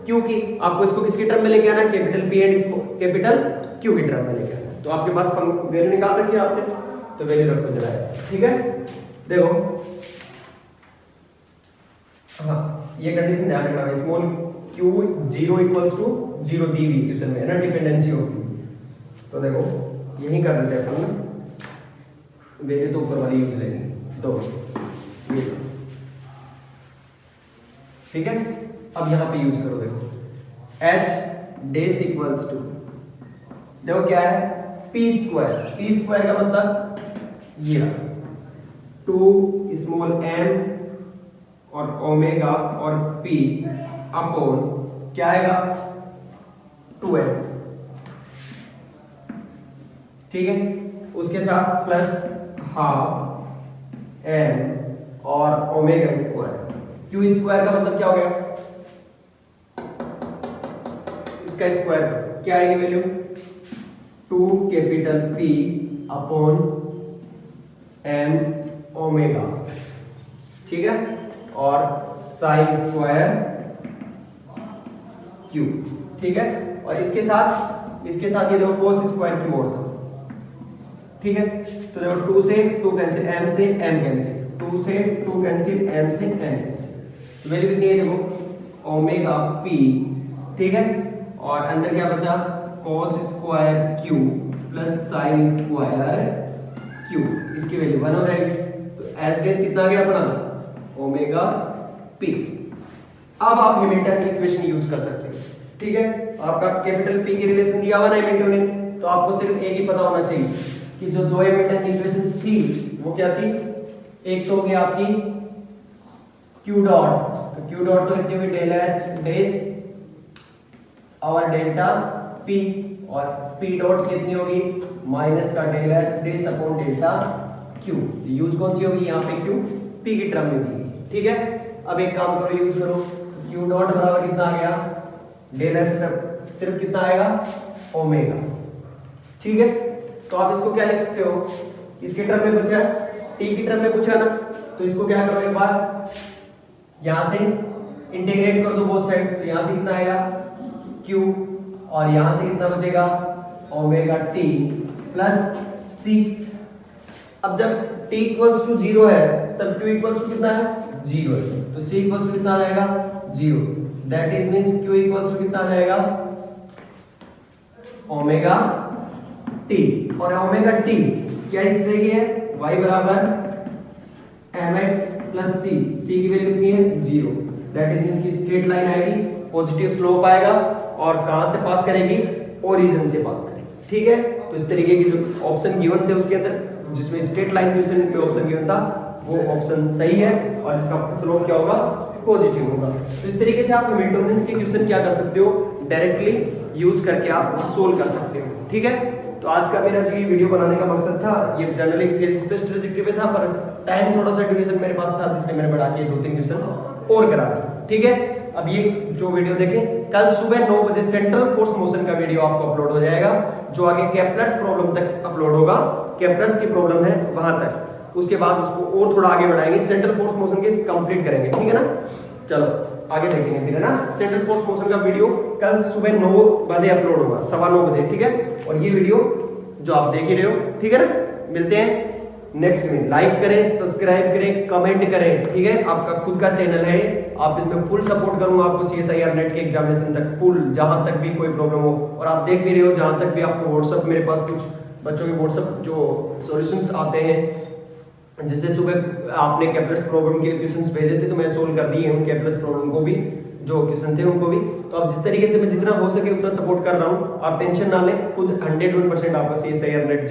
Q की। आपको इसको किसकी टर्म में लेके आना है, capital P and capital Q की टर्म में लेके आना है। तो आपके पास वैल्यू निकाल रखी है आपने, तो वैल्यू रखो जरा, ठीक है। देखो हाँ ये कंडीशन ध्यान रखना, स्मॉल क्यू 0 इक्वल्स टू 0 दी हुई क्वेश्चन में है ना, डिपेंडेंसी होगी। तो देखो यही कर देते हैं अपन, वैल्यू तो ऊपर वाली यूज लेंगे दो, ठीक है। अब यहां पे यूज करो, देखो h डेस इक्वल्स टू, देखो क्या है p स्क्वायर, p स्क्वायर का मतलब ये 2 स्मॉल m और ओमेगा और p अपॉन क्या आएगा 2m, ठीक है। उसके साथ प्लस हाफ m और ओमेगा स्क्वायर, q स्क्वायर का मतलब क्या हो गया, इसका स्क्वायर क्या आएगी value 2 capital P upon m omega, ठीक है, और साइन स्क्वायर q, ठीक है। और इसके साथ ये देखो कोस स्क्वायर q और था, ठीक है। तो देखो 2 से 2 कैंसिल, m से m कैंसिल, 2 से 2 कैंसिल, m से m कैंसिल, तो वैल्यू कितनी है देखो ओमेगा p, ठीक है। और अंदर क्या बचा cos square q plus sine square q, इसकी वैल्यू 1 हो जाएगी। तो एस बेस कितना आ गया अपना ओमेगा p। अब आप हैमिल्टन इक्वेशन यूज कर सकते हो, ठीक है। आपका कैपिटल p की रिलेशन दिया हुआ ना हैमिल्टोनियन, तो आपको सिर्फ एक ही पता होना चाहिए कि जो दो हैमिल्टन इक्वेशंस थी वो क्या थी, एक तो हो गया आपकी q डॉट, तो q डॉट तो कितनी हुई डेल h डेस और डेल्टा p, और p डॉट कितनी होगी माइनस का del h dash upon delta q। Use कौन सी होगी यहाँ पे q p की टर्म में दी, ठीक है। अब एक काम करो यूज करो, q डॉट बराबर कितना आ गया डेल h सिर्फ कितना आएगा ओमेगा, ठीक है। तो आप इसको क्या लिख सकते हो, इसके टर्म में पूछा t की टर्म में पूछा ना, तो इसको क्या करो एक बार यहां से इंटीग्रेट कर दो बोथ साइड, तो यहां से कितना आएगा q और यहां से कितना बचेगा ओमेगा t प्लस c। अब जब t इक्वल्स टू 0 है तब q इक्वल्स टू कितना है 0 है, तो c इक्वल्स टू कितना आ जाएगा 0, that is means q equals to कितना आ जाएगा ओमेगा t। और ओमेगा t क्या इस तरह की है y बराबर mx प्लस c, c की वैल्यू कितनी है 0, दैट इज मींस की स्ट्रेट लाइन आएगी, पॉजिटिव स्लोप आएगा और कहां से पास करेगी ओरिजिन से पास करेगी, ठीक है। तो इस तरीके की जो ऑप्शन गिवन थे उसके अंदर जिसमें स्ट्रेट लाइन क्वेश्चन पे ऑप्शन गिवन था वो ऑप्शन सही है, और इसका स्लोप क्या होगा पॉजिटिव होगा। तो इस तरीके से आप हैमिल्टोनियंस के क्वेश्चन क्या कर सकते हो डायरेक्टली यूज करके आप सोल्व कर सकते हो, ठीक है। तो आज का मेरा जो ये वीडियो बनाने का मकसद था ये जनरली फिजिक्स बेस्ड ट्रेजेक्टरी पे था, पर टाइम थोड़ा सा ड्यूरेशन मेरे पास था इसलिए मैंने बढ़ा के 2-3 क्वेश्चन और करा दिया, ठीक है। अब ये जो वीडियो देखें कल सुबह 9 बजे सेंट्रल फोर्स मोशन का वीडियो आपको अपलोड हो जाएगा, जो आगे केप्लर्स प्रॉब्लम तक अपलोड होगा, केप्लर्स की प्रॉब्लम है वहां तक, उसके बाद उसको और थोड़ा आगे बढ़ाएंगे, सेंट्रल फोर्स मोशन के कंप्लीट करेंगे, ठीक है ना। चलो आगे देखेंगे फिर, है ना। सेंट्रल फोर्स मोशन का वीडियो कल सुबह 9 बजे अपलोड होगा, 9:15 बजे, ठीक है। और ये वीडियो जो आप देख ही रहे हो, ठीक है ना। मिलते हैं नेक्स्ट में, लाइक करें, सब्सक्राइब करें, कमेंट करें, ठीक है। आपका खुद का चैनल है, आप इसमें फुल सपोर्ट करूंगा आपको CSIR नेट के एग्जामिनेशन तक, फुल जहां तक भी कोई प्रॉब्लम हो। और आप देख भी रहे हो जहां तक भी आपको व्हाट्सएप, मेरे पास कुछ बच्चों के व्हाट्सएप जो सॉल्यूशंस आते हैं, जैसे सुबह आपने केप्लर्स प्रॉब्लम के क्वेश्चंस भेजे थे तो मैं सोल्व कर दिए हूं केप्लर्स प्रॉब्लम को भी, जो क्वेश्चन थे उनको भी। तो अब जिस तरीके से मैं जितना हो सके उतना सपोर्ट कर रहा हूं, आप टेंशन ना लें, खुद 101% आपका CSIR नेट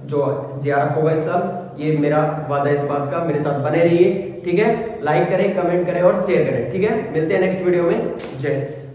जो JRF होगा इस साल, ये मेरा वादा इस बात का, मेरे साथ बने रहिए, ठीक है। लाइक करें, कमेंट करें और शेयर करें, ठीक है। मिलते हैं नेक्स्ट वीडियो में, जय हिंद।